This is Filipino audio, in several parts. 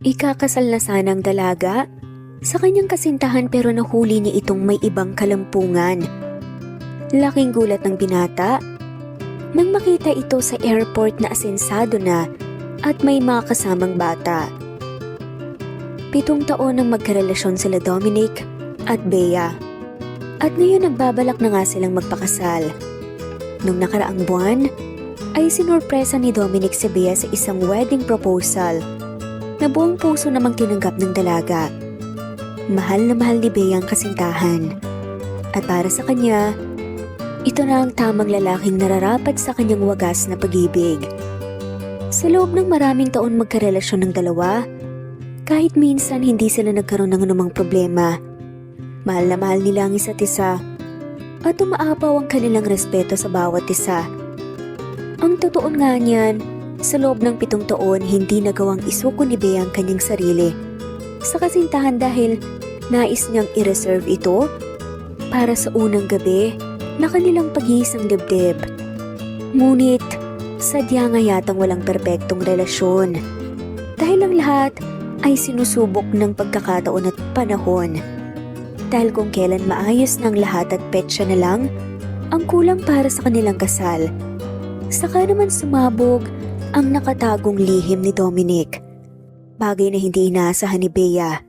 Ikakasal na sanang dalaga sa kanyang kasintahan pero nahuli niya itong may ibang kalampungan. Laking gulat ng binata nang makita ito sa airport na asensado na at may mga kasamang bata. 7 taon nang magkarelasyon sila Dominic at Bea. At ngayon nagbabalak na nga silang magpakasal. Nung nakaraang buwan, ay sinurpresa ni Dominic si Bea sa isang wedding proposal na buong puso namang tinanggap ng dalaga. Mahal na mahal ni Bea ang kasintahan. At para sa kanya, ito na ang tamang lalaking nararapat sa kanyang wagas na pag-ibig. Sa loob ng maraming taon magkarelasyon ng dalawa, kahit minsan hindi sila nagkaroon ng anumang problema, mahal na mahal nila ang isa't isa at umaapaw ang kanilang respeto sa bawat isa. Ang totoo nga niyan, sa loob ng 7 taon hindi nagawang isuko ni Bea ang kanyang sarili sa kasintahan dahil nais niyang i-reserve ito para sa unang gabi na kanilang pag-iisang dibdib. Ngunit sadya nga yatang walang perpektong relasyon dahil ang lahat ay sinusubok ng pagkakataon at panahon. Dahil kung kailan maayos ng lahat at petsa na lang ang kulang para sa kanilang kasal, saka naman sumabog ang nakatagong lihim ni Dominic. Bagay na hindi inaasahan ni Bea.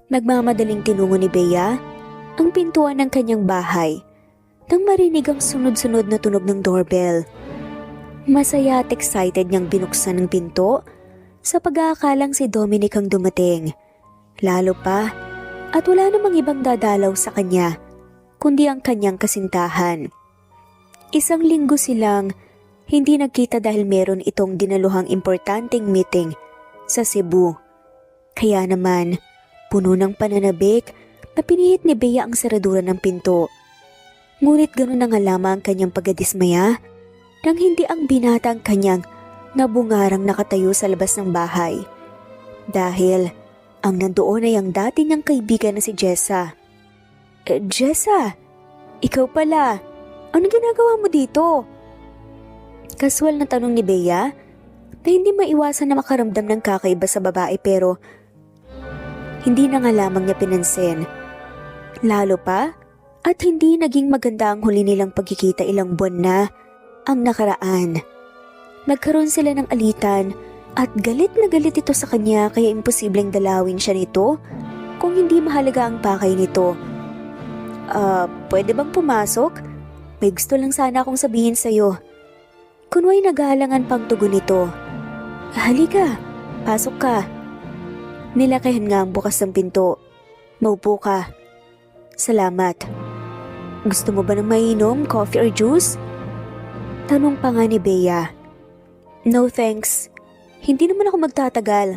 Nagmamadaling tinungo ni Bea ang pintuan ng kanyang bahay nang marinig ang sunod-sunod na tunog ng doorbell. Masaya at excited niyang binuksan ang pinto sa pag-aakalang si Dominic ang dumating. Lalo pa at wala namang ibang dadalaw sa kanya kundi ang kanyang kasintahan. 1 linggo silang hindi nagkita dahil meron itong dinaluhang importanteng meeting sa Cebu. Kaya naman, puno ng pananabik na pinihit ni Bea ang saradura ng pinto. Ngunit gano'n na nga lamang ang kanyang pagkadismaya nang hindi ang binata ang kanyang nabungarang nakatayo sa labas ng bahay. Dahil ang nandoon ay ang dati niyang kaibigan na si Jessa. Jessa, ikaw pala. Anong ginagawa mo dito? Kaswal na tanong ni Bea na hindi maiwasan na makaramdam ng kakaiba sa babae pero hindi na nga lamang niya pinansin. Lalo pa at hindi naging maganda ang huli nilang pagkikita ilang buwan na ang nakaraan. Nagkaroon sila ng alitan at galit na galit ito sa kanya kaya imposibleng dalawin siya nito kung hindi mahalaga ang pakay nito. Pwede bang pumasok? May gusto lang sana akong sabihin sa'yo. Kunway nagahalangan pang tugon nito. Halika, pasok ka. Nilakayan nga ang bukas ng pinto. Maupo ka. Salamat. Gusto mo ba ng mainom, coffee or juice? Tanong pa nga ni Bea. No thanks. Hindi naman ako magtatagal.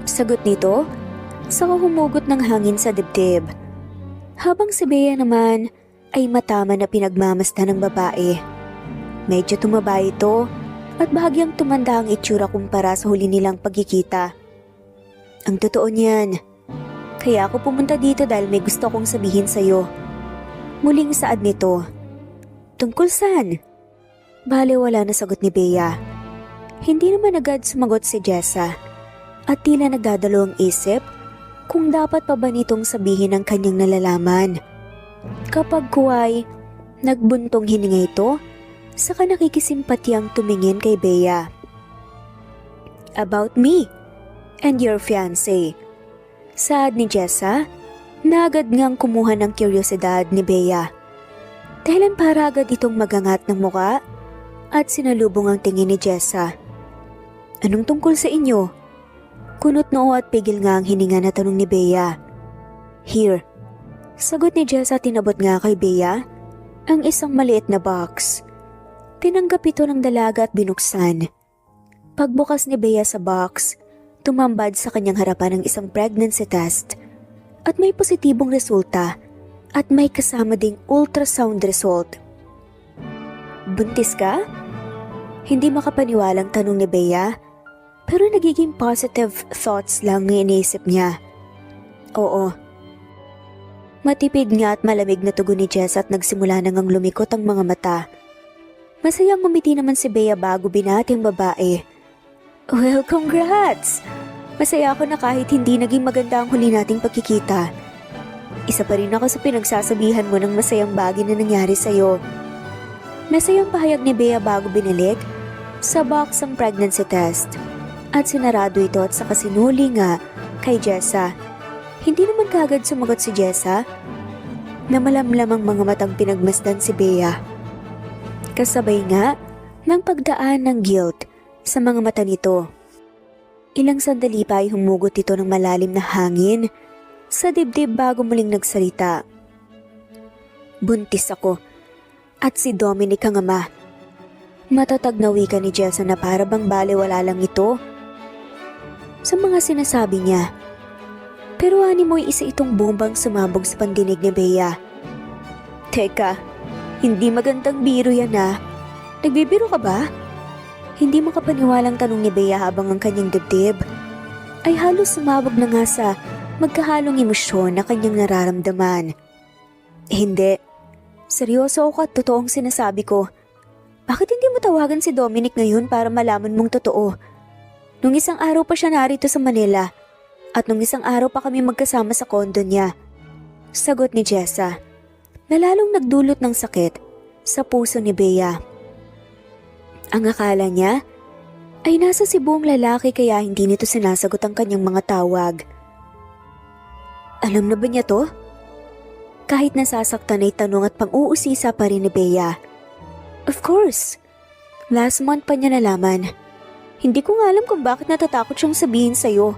Sagot nito, saka humugot ng hangin sa dibdib. Habang si Bea naman ay matama na pinagmamasdan ng babae. Medyo tumaba ito at bahagyang tumanda ang itsura kumpara sa huli nilang pagkikita. Ang totoo niyan, kaya ako pumunta dito dahil may gusto kong sabihin sa'yo. Muling saad nito. Tungkol saan? Balewala na sagot ni Bea. Hindi naman agad sumagot si Jessa at tila nagdadalawang isip kung dapat pa ba nitong sabihin ang kanyang nalalaman. Kapag kuway, nagbuntong hininga ito, saka nakikisimpatyang tumingin kay Bea. About me and your fiancé. Saad ni Jessa na agad ngang kumuha ng kuryosidad ni Bea. Dahilan para agad itong magangat ng muka at sinalubong ang tingin ni Jessa. Anong tungkol sa inyo? Kunot noo at pigil nga ang hininga na tanong ni Bea. Here. Sagot ni Jessa at tinabot nga kay Bea ang isang maliit na box. Tinanggap ito ng dalaga at binuksan. Pagbukas ni Bea sa box, tumambad sa kanyang harapan ang isang pregnancy test at may positibong resulta at may kasama ding ultrasound result. Buntis ka? Hindi makapaniwalang tanong ni Bea pero nagiging positive thoughts lang ang iniisip niya. Oo. Matipid nga at malamig na tugon ni Jess at nagsimula na ngang lumikot ang mga mata. Masayang ngumiti naman si Bea bago binati ang babae. Well, congrats! Masaya ako na kahit hindi naging maganda ang huli nating pagkikita. Isa pa rin ako sa pinagsasabihan mo ng masayang bagay na nangyari sa'yo. Masayang pahayag ni Bea bago binalik sa box ang pregnancy test. At sinarado ito at saka sinuli nga kay Jessa. Hindi naman kaagad sumagot si Jessa na malamlam ang mga matang pinagmasdan si Bea. Kasabay nga ng pagdaan ng guilt sa mga mata nito. Ilang sandali pa ay humugot ito ng malalim na hangin sa dibdib bago muling nagsalita. Buntis ako at si Dominic ang ama. Matatag na wika ni Jessa na para bang balewala lang ito sa mga sinasabi niya. Pero ani mo'y isa itong bombang sumabog sa pandinig ni Bea. Teka, hindi magandang biro yan ah. Nagbibiro ka ba? Hindi makapaniwalang tanong ni Bea habang ang kanyang dibdib ay halos sumabog na nga sa magkahalong emosyon na kanyang nararamdaman. Hindi. Seryoso ako at totoong sinasabi ko. Bakit hindi mo tawagan si Dominic ngayon para malaman mong totoo? Nung isang araw pa siya narito sa Manila at nung isang araw pa kami magkasama sa kondo niya. Sagot ni Jessa na lalong nagdulot ng sakit sa puso ni Bea. Ang akala niya ay nasa Cebuong lalaki kaya hindi nito sinasagot ang kanyang mga tawag. Alam na ba niya to? Kahit nasasaktan ay tanong at pang-uusisa pa rin ni Bea. Of course. Last month pa niya nalaman. Hindi ko nga alam kung bakit natatakot siyang sabihin sa'yo.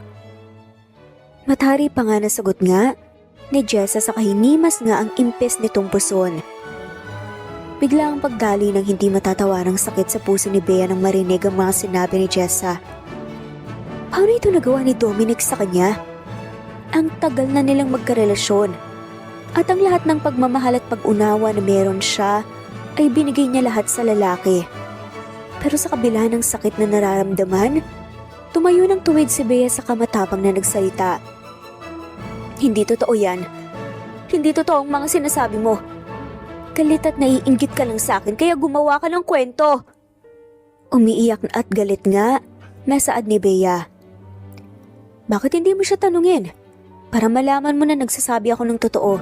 Matari pa nga nasagot nga ni Jessa sa kahinimas nga ang impes nitong puson. Bigla ang pagdali ng hindi matatawarang sakit sa puso ni Bea nang marinig ang mga sinabi ni Jessa. Paano ito nagawa ni Dominic sa kanya? Ang tagal na nilang magkarelasyon at ang lahat ng pagmamahal at pag-unawa na meron siya ay binigay niya lahat sa lalaki. Pero sa kabila ng sakit na nararamdaman, tumayo ng tuwid si Bea sa kamatapang na nagsalita. Hindi totoo yan. Hindi totoo ang mga sinasabi mo. Galit at naiinggit ka lang sa akin kaya gumawa ka ng kwento. Umiiyak at galit nga na saad ni Bea. Bakit hindi mo siya tanungin? Para malaman mo na nagsasabi ako ng totoo.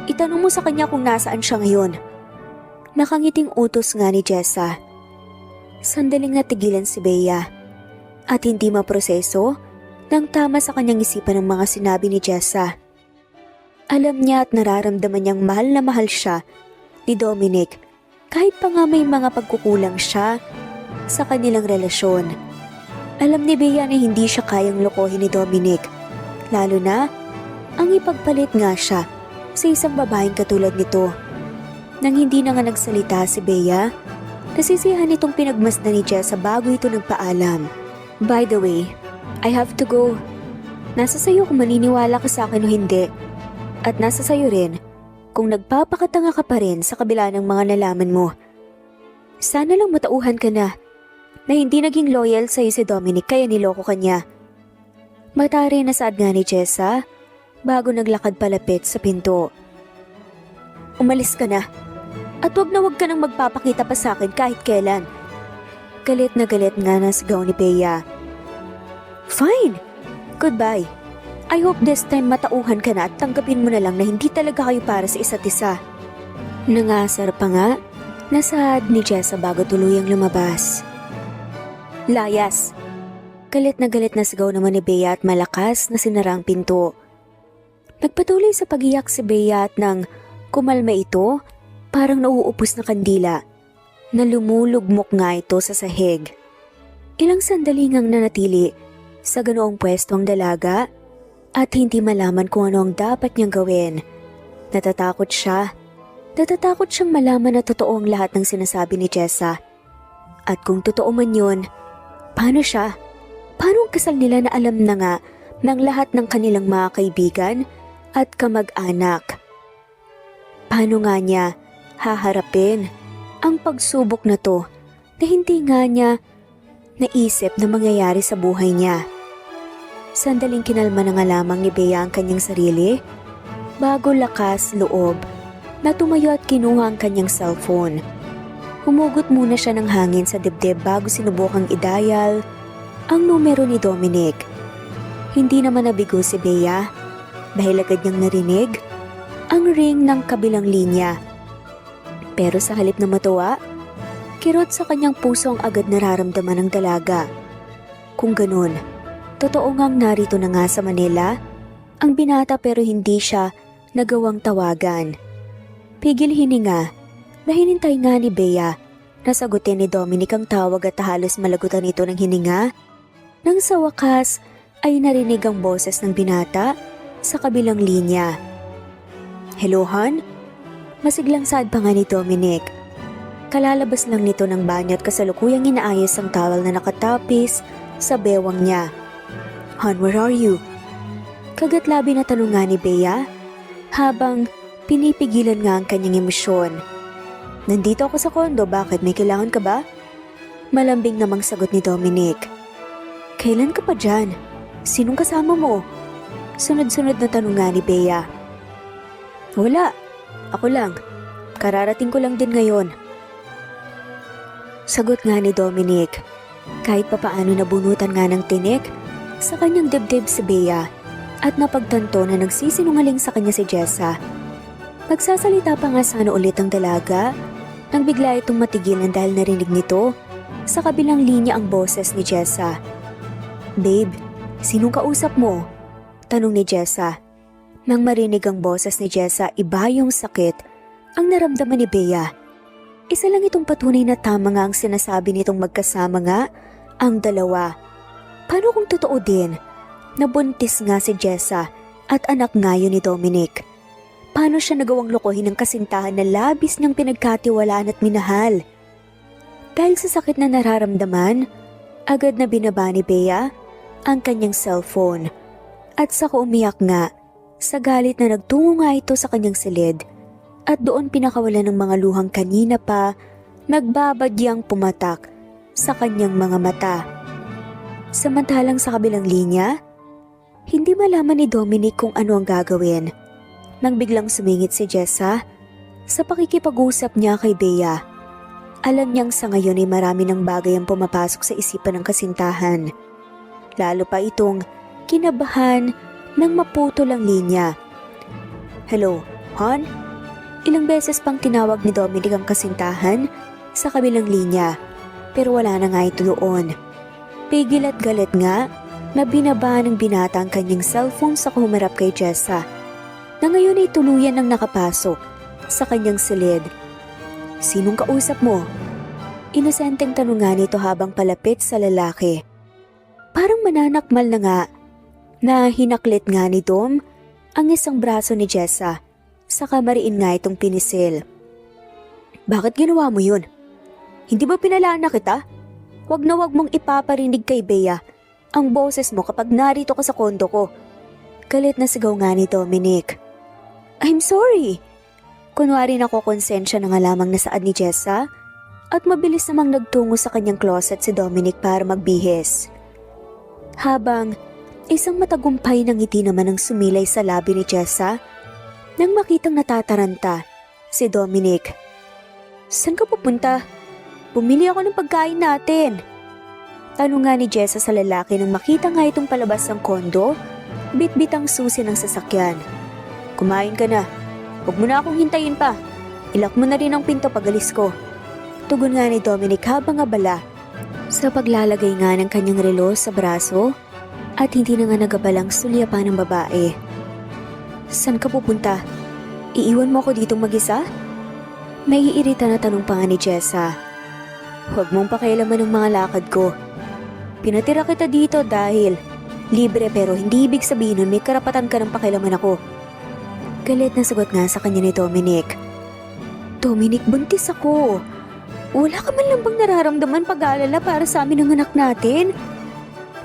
Itanong mo sa kanya kung nasaan siya ngayon. Nakangiting utos nga ni Jessa. Sandaling natigilan si Bea at hindi maproseso nang tama sa kanyang isipan ang mga sinabi ni Jessa. Alam niya at nararamdaman niyang mahal na mahal siya ni Dominic kahit pa nga may mga pagkukulang siya sa kanilang relasyon. Alam ni Bea na hindi siya kayang lokohin ni Dominic, lalo na ang ipagpalit nga siya sa isang babaeng katulad nito. Nang hindi na nga nagsalita si Bea, nasisihan itong pinagmasdan ni Jessa bago ito nagpaalam. By the way, I have to go. Nasa sayo kung maniniwala ka sa akin o hindi. At nasa sayo rin kung nagpapakatanga ka pa rin sa kabila ng mga nalaman mo. Sana lang matauhan ka na hindi naging loyal sa'yo si Dominic kaya niloko ka niya. Matari na saad nga ni Jessa bago naglakad palapit sa pinto. Umalis ka na. At wag ka nang magpapakita pa sa akin kahit kailan. Galit na galit nga na sigaw ni Bea. Fine. Goodbye. I hope this time matauhan ka na at tanggapin mo na lang na hindi talaga kayo para sa isa't isa. Nangasar pa nga na saad ni Jessa bago tuluyang lumabas. Layas. Galit na sigaw naman ni Bea at malakas na sinara ang pinto. Nagpatuloy sa pagiyak si Bea at nang kumalma ito, parang nauupos na kandila na lumulugmok nga ito sa sahig. Ilang sandali ngang nanatili sa ganoong pwesto ang dalaga at hindi malaman kung ano ang dapat niyang gawin. Natatakot siya. Natatakot siyang malaman na totoo ang lahat ng sinasabi ni Jessa. At kung totoo man yun, paano siya? Paano ang kasal nila na alam na nga ng lahat ng kanilang mga kaibigan at kamag-anak? Paano nga niya haharapin ang pagsubok na to na hindi nga niya naisip na mangyayari sa buhay niya? Sandaling kinalma na nga lamang ni Bea ang kanyang sarili bago lakas loob na tumayo at kinuha ang kanyang cellphone. Humugot muna siya ng hangin sa dibdib bago sinubukang i-dial ang numero ni Dominic. Hindi naman nabigo si Bea dahil agad niyang narinig ang ring ng kabilang linya. Pero sa halip na matuwa, kirot sa kanyang puso ang agad nararamdaman ng dalaga. Kung ganun, totoo ngang narito na nga sa Manila ang binata pero hindi siya nagawang tawagan. Pigil hininga na hinintay nga ni Bea na sagutin ni Dominic ang tawag at halos malagutan ito ng hininga nang sa wakas ay narinig ang boses ng binata sa kabilang linya. Hello, hon? Masiglang saad pa nga ni Dominic. Kalalabas lang nito ng banyo at kasalukuyang inaayos ang towel na nakatapis sa bewang niya. Hon, where are you? Kagatlabi na tanong nga ni Bea habang pinipigilan nga ang kanyang emosyon. Nandito ako sa kondo, bakit? May kailangan ka ba? Malambing namang sagot ni Dominic. Kailan ka pa dyan? Sinong kasama mo? Sunod-sunod na tanong nga ni Bea. Wala, ako lang. Kararating ko lang din ngayon. Sagot nga ni Dominic. Kahit papaano nabunutan nga ng tinik sa kanyang dibdib si Bea at napagtanto na nagsisinungaling sa kanya si Jessa. Nagsasalita pa nga sana ulit ang dalaga nang bigla itong matigilan dahil narinig nito sa kabilang linya ang boses ni Jessa. Babe, sinong kausap mo? Tanong ni Jessa. Nang marinig ang boses ni Jessa, iba yung sakit ang naramdaman ni Bea. Isa lang itong patunay na tama nga ang sinasabi nitong magkasama nga ang dalawa. Paano kung totoo din? Nabuntis nga si Jessa at anak nga yun ni Dominic. Paano siya nagawang lokohin ng kasintahan na labis niyang pinagkatiwalaan at minahal? Dahil sa sakit na nararamdaman, agad na binaba ni Bea ang kanyang cellphone. At saka umiyak nga sa galit na nagtungo nga ito sa kanyang silid at doon pinakawalan ng mga luhang kanina pa nagbabadyang pumatak sa kanyang mga mata. Samantalang sa kabilang linya, hindi malaman ni Dominic kung ano ang gagawin nang biglang sumingit si Jessa sa pakikipag-usap niya kay Bea. Alam niyang sa ngayon ay marami ng bagay ang pumapasok sa isipan ng kasintahan. Lalo pa itong kinabahan nang maputol ang linya. Hello, hon? Ilang beses pang tinawag ni Dominic ang kasintahan sa kabilang linya pero wala na nga ito doon. Pigil at galit nga na binaba ng binata ang kanyang cellphone sa humarap kay Jessa na ngayon ay tuluyan ng nakapasok sa kanyang silid. Sinong kausap mo? Inosenteng tanong nga nito habang palapit sa lalaki. Parang mananakmal na nga na hinaklit nga ni Dom ang isang braso ni Jessa saka mariin nga itong pinisil. Bakit ginawa mo yun? Hindi ba pinalaan na kita? Wag na wag mong ipaparinig kay Bea ang boses mo kapag narito ka sa kondo ko. Galit na sigaw nga ni Dominic. I'm sorry. Kunwari nakokonsensya na nga lamang na saad ni Jessa at mabilis namang nagtungo sa kanyang closet si Dominic para magbihis. Habang isang matagumpay ng ngiti naman ang sumilay sa labi ni Jessa nang makitang natataranta si Dominic. Saan ka pupunta? Bumili ako ng pagkain natin. Tanong nga ni Jessa sa lalaki nang makita nga itong palabas ng kondo, bitbit ang susi ng sasakyan. Kumain ka na. Huwag mo na akong hintayin pa. Ilak mo na rin ang pinto pagalis ko. Tugon nga ni Dominic habang abala sa paglalagay nga ng kanyang relo sa braso at hindi na nga nagabalang sulyapan ng babae. Saan ka pupunta? Iiwan mo ako ditong mag-isa? Naiirita na tanong pa nga ni Jessa. Huwag mong pakialaman ng mga lakad ko. Pinatira kita dito dahil libre pero hindi ibig sabihin nun may karapatan ka ng pakialaman ako. Galit na sagot nga sa kanya ni Dominic. Dominic, buntis ako. Wala ka man lang bang nararamdaman pag-aalala para sa amin ng anak natin?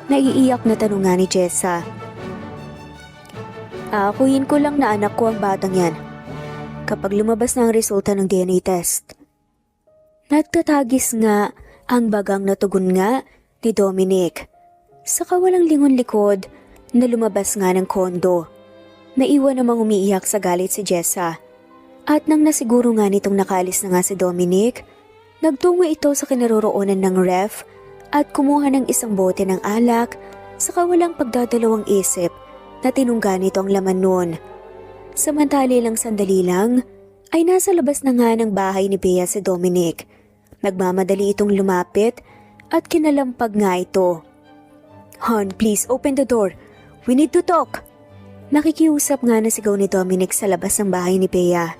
Naiiyak na tanong nga ni Jessa. Aakuin ko lang na anak ko ang batang yan kapag lumabas na ang resulta ng DNA test. Nagtatagis nga ang bagang na tugon nga ni Dominic. Sa kawalang lingon likod na lumabas nga ng kondo. Naiwan namang umiiyak sa galit si Jessa. At nang nasiguro nga nitong nakaalis na nga si Dominic, nagtungo ito sa kinaroroonan ng ref at kumuha ng isang bote ng alak Saka walang pagdadalawang isip na tinungga nito ang laman nun. Samantali lang sandali lang ay nasa labas na nga ng bahay ni Bea si Dominic. Nagmamadali itong lumapit at kinalampag nga ito. "Hon, please open the door. We need to talk." Nakikiusap nga na sigaw ni Dominic sa labas ng bahay ni Bea.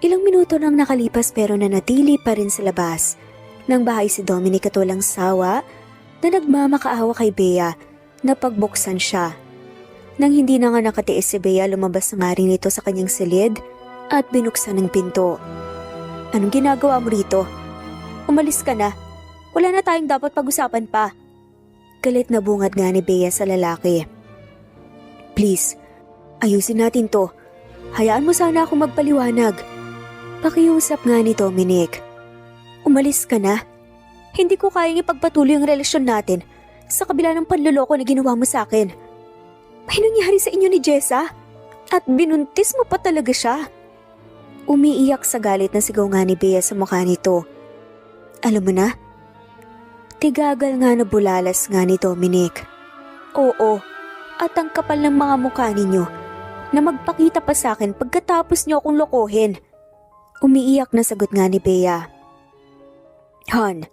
Ilang minuto nang nakalipas pero nanatili pa rin sa labas ng bahay si Dominic at walang sawa na nagmamakaawa kay Bea na pagbuksan siya. Nang hindi na nga nakatiis si Bea, lumabas na nga rin ito sa kanyang silid at binuksan ng pinto. "Anong ginagawa mo rito? Umalis ka na. Wala na tayong dapat pag-usapan pa." Galit na bungad nga ni Bea sa lalaki. "Please, ayusin natin to. Hayaan mo sana ako magpaliwanag." Pakiusap nga ni Dominic. "Umalis ka na. Hindi ko kayang ipagpatuloy ang relasyon natin sa kabila ng panloloko na ginawa mo sa akin. May nangyari sa inyo ni Jessa? At binuntis mo pa talaga siya?" Umiiyak sa galit na sigaw nga ni Bea sa mukha nito. "Alam mo na?" Tigagal nga na bulalas nga ni Dominic. "Oo, at ang kapal ng mga mukha ninyo na magpakita pa sa akin pagkatapos niyo akong lokohin." Umiiyak na sagot nga ni Bea. "Han,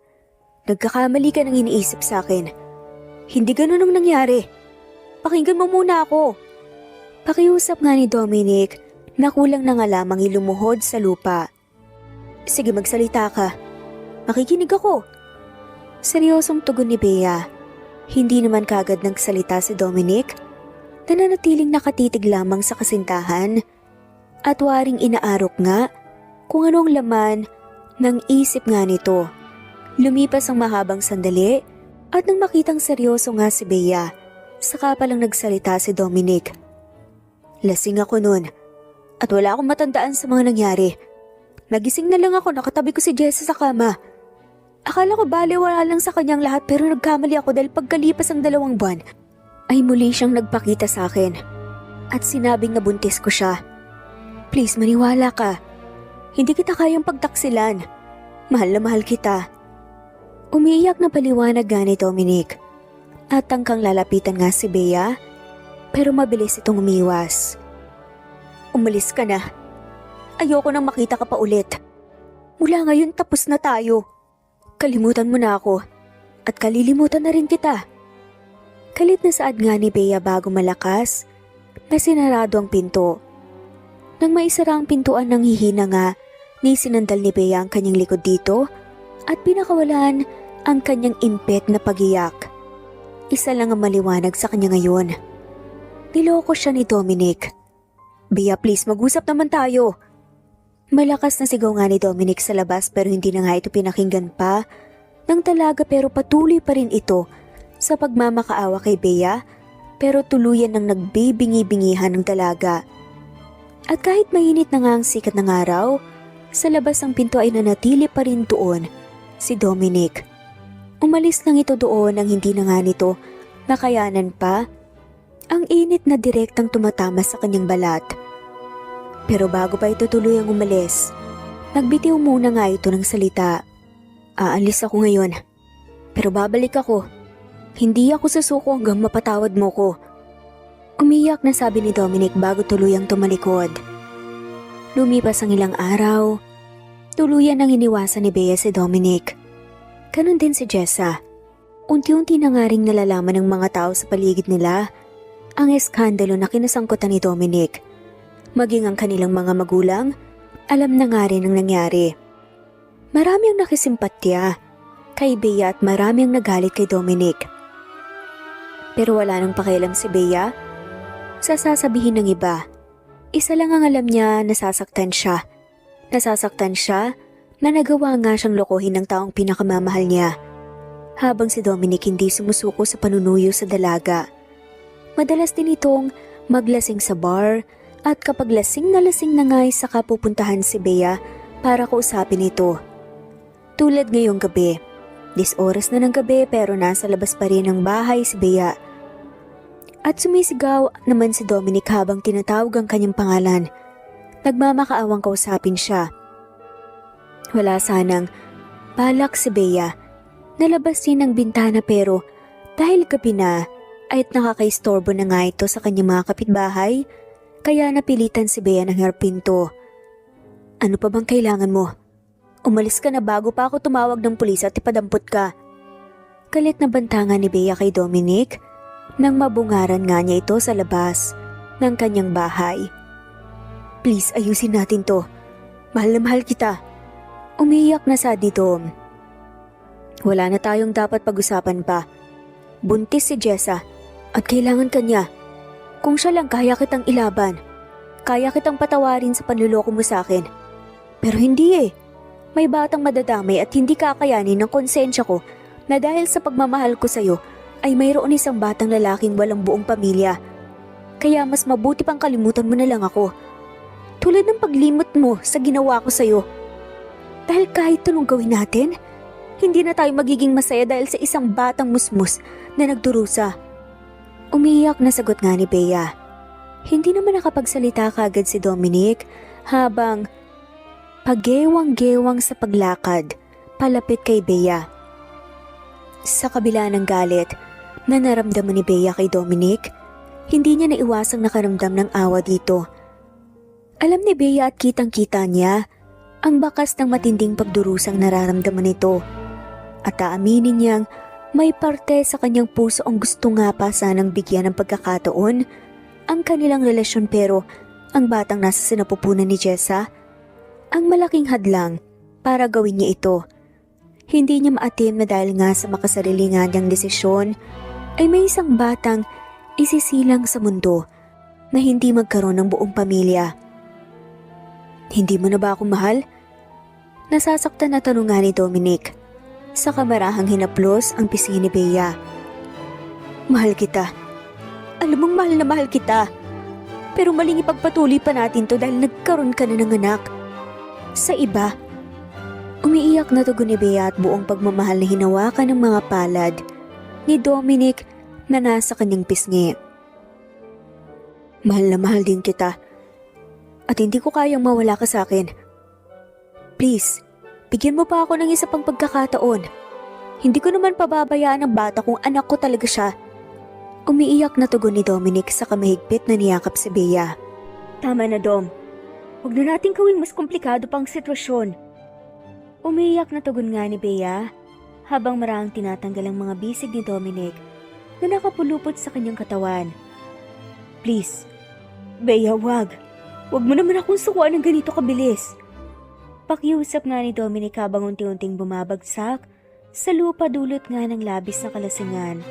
nagkakamali ka ng iniisip sa akin. Hindi ganun ang nangyari. Pakinggan mo muna ako." Pakiusap nga ni Dominic na kulang na nga lamang ilumuhod sa lupa. "Sige, magsalita ka. Makikinig ako." Seryosong tugon ni Bea. Hindi naman kagad nagsalita si Dominic. Nananatiling nakatitig lamang sa kasintahan at waring inaarok nga kung ano ang laman ng isip nga nito. Lumipas ang mahabang sandali at nang makitang seryoso nga si Bea, saka palang nagsalita si Dominic. "Lasing ako noon at wala akong matandaan sa mga nangyari. Nagising na lang ako, nakatabi ko si Jessa sa kama. Akala ko baliwala lang sa kanyang lahat pero nagkamali ako dahil pagkalipas ang 2 buwan ay muli siyang nagpakita sa akin at sinabing nabuntis ko siya. Please, maniwala ka. Hindi kita kayang pagtaksilan. Mahal na mahal kita." Umiiyak na paliwanag nga ni Dominic at tangkang lalapitan nga si Bea pero mabilis itong umiwas. "Umalis ka na. Ayoko nang makita ka pa ulit. Mula ngayon tapos na tayo. Kalimutan mo na ako at kalilimutan na rin kita." Kalit na saad nga ni Bea bago malakas na sinarado ang pinto. Nang maisara ang pintuan ng hihina nga, ni sinandal ni Bea ang kanyang likod dito at pinakawalan ang kanyang impet na pagiyak. Isa lang ang maliwanag sa kanya ngayon. Niloko siya ni Dominic. "Bea, please, mag-usap naman tayo." Malakas na sigaw nga ni Dominic sa labas pero hindi na nga ito pinakinggan pa ng dalaga pero patuloy pa rin ito sa pagmamakaawa kay Bea pero tuluyan ng nagbibingi-bingihan ng dalaga. At kahit mainit na nga ang sikat ng araw, sa labas ng pinto ay nanatili pa rin doon si Dominic. Umalis lang ito doon nang hindi na nga nito nakayanan pa ang init na direktang tumatama sa kanyang balat. Pero bago pa ito tuluyang umalis, nagbitiw muna nga ito ng salita. "Aalis ako ngayon, pero babalik ako. Hindi ako susuko hanggang mapatawad mo ko." Umiyak na sabi ni Dominic bago tuluyang tumalikod. Lumipas ang ilang araw, tuluyan nang iniwasan ni Bea si Dominic. Ganon din si Jessa. Unti-unti na nga ring nalalaman ng mga tao sa paligid nila ang eskandalo na kinasangkutan ni Dominic. Maging ang kanilang mga magulang, alam na nga rin ang nangyari. Marami ang nakisimpatya kay Bea at marami ang nagalit kay Dominic. Pero wala nang pakialam si Bea sa sasabihin ng iba. Isa lang ang alam niya, nasasaktan siya. Nasasaktan siya na nagawa nga siyang lokohin ng taong pinakamamahal niya. Habang si Dominic hindi sumusuko sa panunuyo sa dalaga. Madalas din itong maglasing sa bar at kapag lasing na nga ay saka pupuntahan si Bea para kausapin ito. Tulad ngayong gabi, 10 oras na ng gabi pero nasa labas pa rin ng bahay si Bea. At sumisigaw naman si Dominic habang tinatawag ang kanyang pangalan. Nagmamakaawang kausapin siya. Wala sanang balak si Bea. Nalabas din ng bintana pero dahil gabi na At nakakaistorbo na nga ito sa kanyang mga kapitbahay, kaya napilitan si Bea ng harpinto. Ano pa bang kailangan mo? Umalis ka na bago pa ako tumawag ng pulis at ipadampot ka. Galit na bantangan ni Bea kay Dominic nang mabungaran nga niya ito sa labas ng kanyang bahay. Please, ayusin natin to. Mahal na mahal kita. Umiiyak na sad ni Dom. Wala na tayong dapat pag-usapan pa. Buntis si Jessa at kailangan kanya. Kung siya lang kaya kitang ilaban. Kaya kitang patawarin sa panluloko mo sa akin. Pero hindi eh. May batang madadamay at hindi kakayanin ng konsensya ko na dahil sa pagmamahal ko sa'yo ay mayroon isang batang lalaking walang buong pamilya. Kaya mas mabuti pang kalimutan mo na lang ako. Tulad ng paglimot mo sa ginawa ko sa'yo. Dahil kahit anong gawin natin, hindi na tayo magiging masaya dahil sa isang batang musmus na nagdurusa. Umiiyak na sagot nga ni Bea. Hindi naman nakapagsalita kaagad si Dominic habang pagewang-gewang sa paglakad palapit kay Bea. Sa kabila ng galit na naramdaman ni Bea kay Dominic, hindi niya naiwasang nakaramdam ng awa dito. Alam ni Bea at kitang-kita niya ang bakas ng matinding pagdurusang nararamdaman nito. At aaminin niyang may parte sa kanyang puso ang gusto nga pa sanang bigyan ng pagkakataon ang kanilang relasyon, pero ang batang nasa sinapupunan ni Jessa ang malaking hadlang para gawin niya ito. Hindi niya maatim na dahil nga sa makasarili nga niyang desisyon ay may isang batang isisilang sa mundo na hindi magkaroon ng buong pamilya. Hindi mo na ba ako mahal? Nasasaktan na tanong nga ni Dominic. Sa kamarahang hinaplos ang pisngi ni Bea. Mahal kita. Alam mong mahal na mahal kita. Pero maling ipagpatuloy pa natin to dahil nagkaroon ka na ng anak. Sa iba. Umiiyak na tugon ni Bea at buong pagmamahal na hinawakan ng mga palad ni Dominic na nasa kanyang pisngi. Mahal na mahal din kita. At hindi ko kayang mawala ka sa akin. Please. Bigyan mo pa ako ng isa pang pagkakataon. Hindi ko naman pababayaan ang bata kung anak ko talaga siya. Umiiyak na tugon ni Dominic sa kamahigpit na niyakap si Bea. Tama na, Dom. Huwag na natin gawing mas komplikado pang sitwasyon. Umiiyak na tugon nga ni Bea habang maraang tinatanggal ang mga bisig ni Dominic na nakapulupot sa kanyang katawan. Please, Bea, wag. Huwag mo naman akong sukuan ng ganito kabilis. Pakiusap nga ni Dominic habang unti-unting bumabagsak sa lupa dulot nga ng labis na kalasingan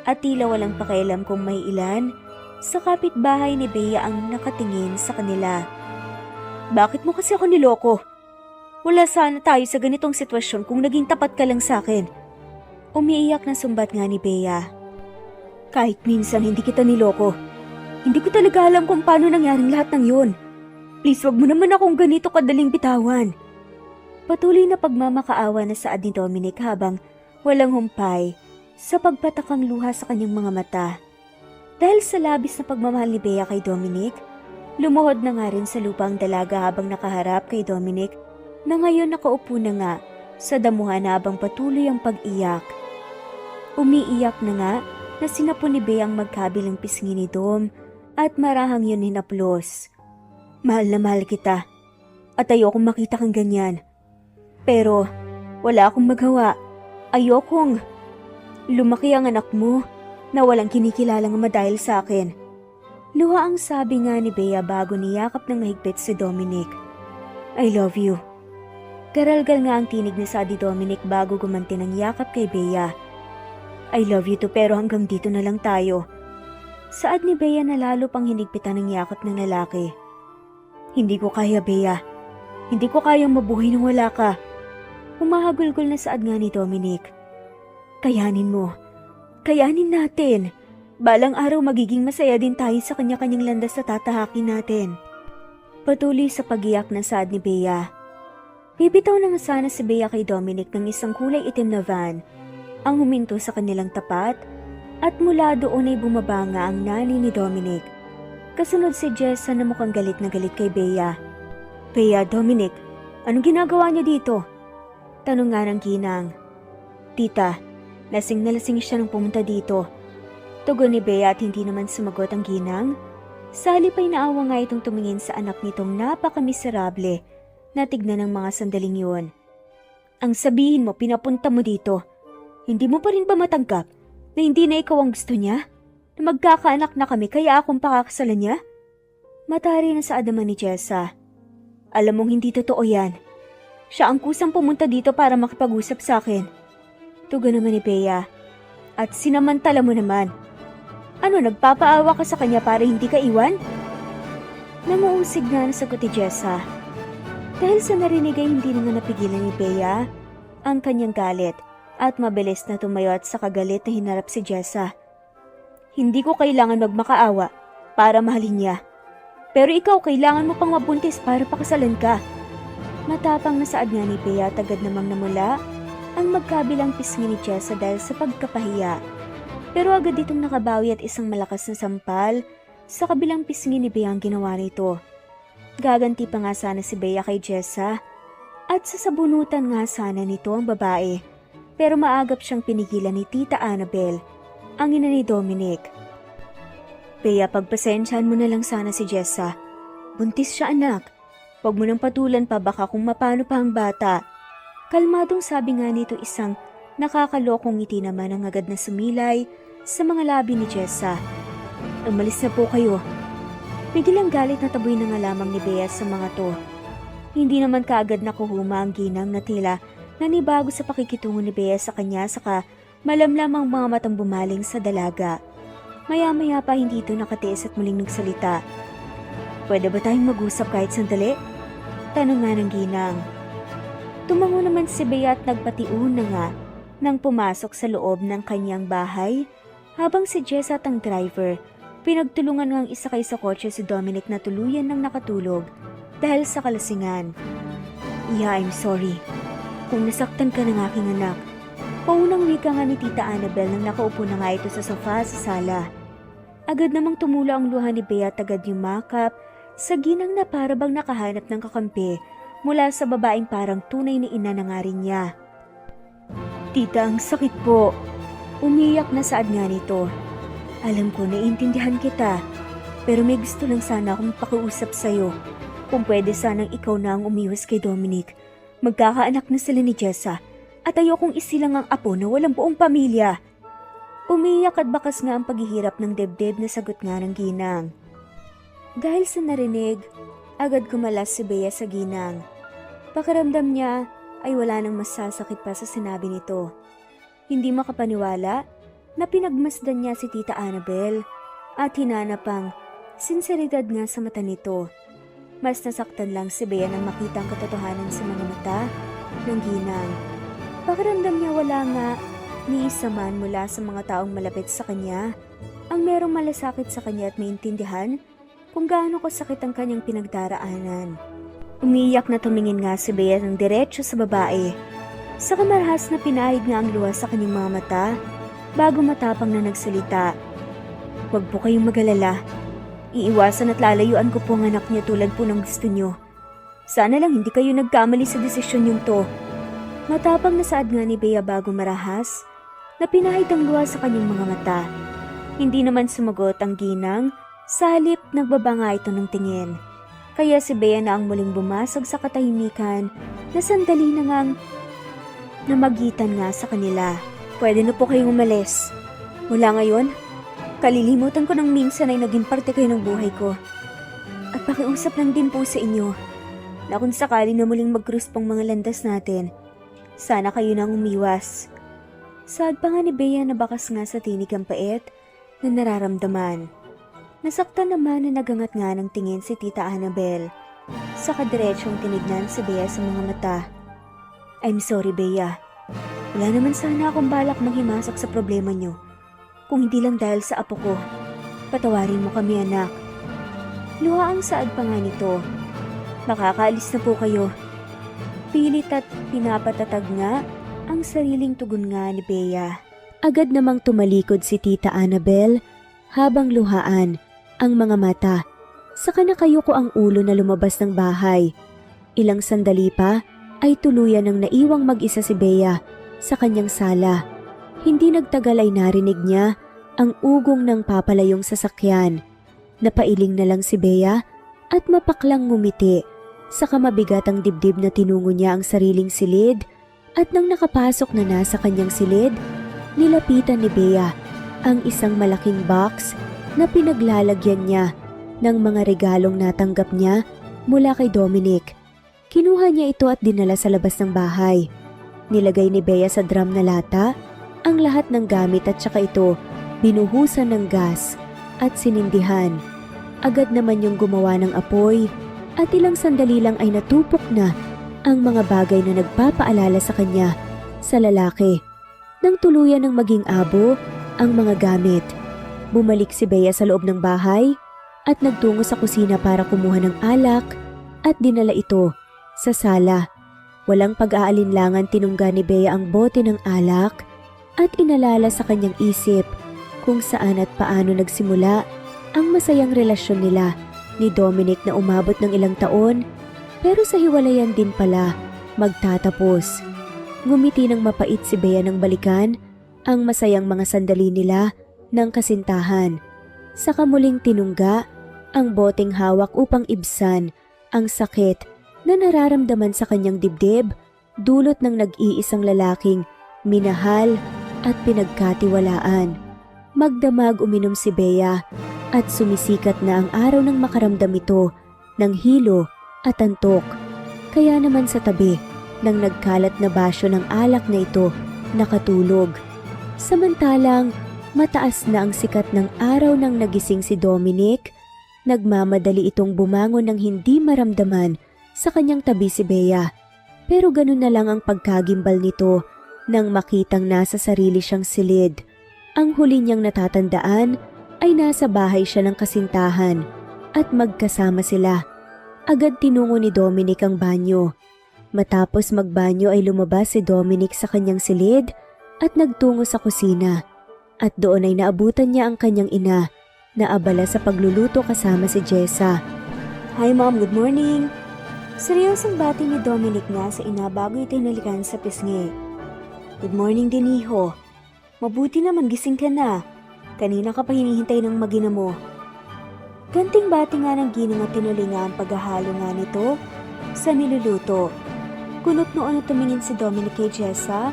at tila walang pakialam kung may ilan sa kapitbahay ni Bea ang nakatingin sa kanila. Bakit mo kasi ako niloko? Wala sana tayo sa ganitong sitwasyon kung naging tapat ka lang sa akin. Umiiyak na sumbat nga ni Bea. Kahit minsan hindi kita niloko. Hindi ko talaga alam kung paano nangyaring lahat ng yun. Please, wag mo naman akong ganito kadaling bitawan. Patuloy na pagmamakaawa na saad ni Dominic habang walang humpay sa pagpatakang luha sa kanyang mga mata. Dahil sa labis na pagmamahal ni Bea kay Dominic, lumuhod na nga rin sa lupa ang dalaga habang nakaharap kay Dominic na ngayon nakaupo na nga sa damuhan habang patuloy ang pag-iyak. Umiiyak na nga na sinapon ni Bea ang magkabilang pisngi ni Dom at marahang yun hinaplos. Mahal na mahal kita at ayokong makita kang ganyan. Pero wala akong magawa. Ayokong lumaki ang anak mo na walang kinikilalang ama dahil sa akin. Luha ang sabi nga ni Bea bago niyakap ng mahigpit si Dominic. I love you. Garalgal nga ang tinig ni Sadi Dominic bago gumanti ng yakap kay Bea. I love you too, pero hanggang dito na lang tayo. Saad ni Bea na lalo pang hinigpitan ng yakap ng lalaki. Hindi ko kaya, Bea. Hindi ko kayang mabuhay nang wala ka. Humahagulgol na saad nga ni Dominic. Kayanin mo. Kayanin natin. Balang araw magiging masaya din tayo sa kanya-kanyang landas na tatahakin natin. Patuloy sa pagiyak na saad ni Bea. Bibitaw na nga sana si Bea kay Dominic ng isang kulay itim na van ang huminto sa kanilang tapat at mula doon ay bumaba nga ang nani ni Dominic. Kasunod si Jessa na mukhang galit na galit kay Bea. Bea, Dominic, anong ginagawa niya dito? Tanong nga ng ginang. Tita, lasing na lasing siya nang pumunta dito. Tugon ni Bea at hindi naman sumagot ang ginang. Sa halip ay naawa nga itong tumingin sa anak nitong napakamiserable na tignan ng mga sandaling yun. Ang sabihin mo, pinapunta mo dito. Hindi mo pa rin ba matanggap na hindi na ikaw ang gusto niya? Na magkakaanak na kami kaya akong pakakasalan niya? Matari na sa adaman ni Jessa. Alam mong hindi totoo yan. Siya ang kusang pumunta dito para makipag-usap sa akin. Tugon naman ni Bea. At sinamantala mo naman. Ano, nagpapaawa ka sa kanya para hindi ka iwan? Nanguusig nga na sagot ni Jessa. Dahil sa narinig ay hindi na nga napigilan ni Bea ang kanyang galit at mabilis na tumayo at sa kagalit na hinarap si Jessa. Hindi ko kailangan magmakaawa para mahalin niya. Pero ikaw kailangan mo pang mabuntis para pakasalan ka. Matapang na saad nga ni Bea at agad namang namula ang magkabilang pisngi ni Jessa dahil sa pagkapahiya. Pero agad itong nakabawi at isang malakas na sampal sa kabilang pisngi ni Bea ang ginawa nito. Gaganti pa nga sana si Bea kay Jessa at sasabunutan nga sana nito ang babae. Pero maagap siyang pinigilan ni Tita Annabel, ang ina ni Dominic. Bea, pagpasensyahan mo na lang sana si Jessa. Buntis siya anak. Huwag mo nang patulan pa baka kung mapano pa ang bata. Kalmadong sabi nga nito isang nakakalokong ngiti naman ang agad na sumilay sa mga labi ni Jessa. Umalis na po kayo. Biglang galit na taboy na nga lamang ni Bea sa mga to. Hindi naman kaagad nakuhuma ang ginang na tila nanibago sa pakikitungo ni Bea sa kanya saka malamlam ang mga matang bumaling sa dalaga. Maya-maya pa hindi ito nakatiis at muling nagsalita. Pwede ba tayong mag-usap kahit sandali? Tanong nga ng ginang. Tumango naman si Bea at nagpatiun na nga nang pumasok sa loob ng kanyang bahay habang si Jessa at ang driver pinagtulungan ngang isakay sa kotse si Dominic na tuluyan ng nakatulog dahil sa kalasingan. Yeah, I'm sorry. Kung nasaktan ka ng aking anak. Paunang wika nga ni Tita Annabel nang nakaupo na nga ito sa sofa sa sala. Agad namang tumula ang luha ni Bea at agad yumakap sa ginang na para bang nakahanap ng kakampi mula sa babaeng parang tunay na ina na nga rin niya. Tita, ang sakit po. Umiyak na saad nga nito. Alam ko, naiintindihan kita. Pero may gusto lang sana akong pakiusap sa'yo. Kung pwede sanang ikaw na ang umiwas kay Dominic. Magkakaanak na sila ni Jessa. At ayokong isilang ang apo na walang buong pamilya. Umiyak at bakas nga ang paghihirap ng dibdib na sagot nga ng ginang. Dahil sa narinig, agad kumalas si Bea sa ginang. Pakiramdam niya ay wala nang masasakit pa sa sinabi nito. Hindi makapaniwala na pinagmasdan niya si Tita Annabel at hinanap ang sinseridad nga sa mata nito. Mas nasaktan lang si Bea nang makita ang katotohanan sa mga mata ng ginang. Pakiramdam niya wala nga ni isa man mula sa mga taong malapit sa kanya ang merong malasakit sa kanya at maintindihan kung gaano kasakit ang kanyang pinagdaraanan. Umiyak na tumingin nga si Bea ng diretso sa babae. Sa kamarahas na pinahid nga ang luha sa kanyang mga mata bago matapang na nagsalita. Huwag po kayong mag-alala. Iiwasan at lalayuan ko po ang anak niya tulad po ng gusto niyo. Sana lang hindi kayo nagkamali sa desisyon niyong to. Matapang na saad nga ni Bea bago marahas na pinahid ang luha sa kanyang mga mata. Hindi naman sumagot ang ginang, sa halip nagbaba nga ito ng tingin. Kaya si Bea na ang muling bumasag sa katahimikan na sandali na ngang namagitan nga sa kanila. Pwede na po kayong umalis. Mula ngayon, kalilimutan ko ng minsan ay naging parte kayo ng buhay ko. At pakiusap lang din po sa inyo na kung sakali na muling mag-cruise pang mga landas natin, sana kayo nang umiwas. Saad pa nga ni Bea na bakas nga sa tinig ang pait na nararamdaman. Nasaktan naman na nagangat nga ng tingin si Tita Annabel. Sa kadiretsyong tinignan si Bea sa mga mata. I'm sorry, Bea. Wala naman sana akong balak manghimasok sa problema niyo. Kung hindi lang dahil sa apo ko. Patawarin mo kami, anak. Luha ang saad pa nga nito. Makakaalis na po kayo. Pilit at pinapatatag nga ang sariling tugon nga ni Bea. Agad namang tumalikod si Tita Annabel habang luhaan ang mga mata. Saka nakayuko ang ulo na lumabas ng bahay. Ilang sandali pa ay tuluyan ng naiwang mag-isa si Bea sa kanyang sala. Hindi nagtagal ay narinig niya ang ugong ng papalayong sasakyan. Napailing na lang si Bea at mapaklang ngumiti. Saka mabigat ang dibdib na tinungo niya ang sariling silid at nang nakapasok na nasa kanyang silid, nilapitan ni Bea ang isang malaking box na pinaglalagyan niya ng mga regalong natanggap niya mula kay Dominic. Kinuha niya ito at dinala sa labas ng bahay. Nilagay ni Bea sa drum na lata ang lahat ng gamit at saka ito binuhusan ng gas at sinindihan. Agad naman yung gumawa ng apoy at ilang sandali lang ay natupok na ang mga bagay na nagpapaalala sa kanya sa lalaki. Nang tuluyan ng maging abo ang mga gamit, bumalik si Bea sa loob ng bahay at nagtungo sa kusina para kumuha ng alak at dinala ito sa sala. Walang pag-aalinlangan tinungga ni Bea ang bote ng alak at inalala sa kanyang isip kung saan at paano nagsimula ang masayang relasyon nila ni Dominic na umabot ng ilang taon pero sa hiwalayan din pala magtatapos. Ngumiti ng mapait si Bea nang balikan ang masayang mga sandali nila ng kasintahan. Saka muling tinungga ang boteng hawak upang ibsan ang sakit na nararamdaman sa kanyang dibdib dulot ng nag-iisang lalaking minahal at pinagkatiwalaan. Magdamag uminom si Bea at sumisikat na ang araw ng makaramdam ito ng hilo at antok. Kaya naman sa tabi ng nagkalat na basyo ng alak na ito nakatulog. Samantalang mataas na ang sikat ng araw nang nagising si Dominic, nagmamadali itong bumangon ng hindi maramdaman sa kanyang tabi si Bea. Pero ganun na lang ang pagkagimbal nito nang makitang nasa sarili siyang silid. Ang huli niyang natatandaan ay nasa bahay siya ng kasintahan at magkasama sila. Agad tinungo ni Dominic ang banyo. Matapos magbanyo ay lumabas si Dominic sa kanyang silid at nagtungo sa kusina. At doon ay naabutan niya ang kanyang ina na abala sa pagluluto kasama si Jessa. "Hi Mom, good morning." Seryosong bati ni Dominic nga sa ina bago ito hinalikan sa pisngi. "Good morning din, iho. Mabuti naman gising ka na. Kanina ka pa hinihintay ng magina mo." Ganting bati nga ng ginang at tinuloy nga ang paghahalo nga nito sa niluluto. Kunot noon na tumingin si Dominic kay Jessa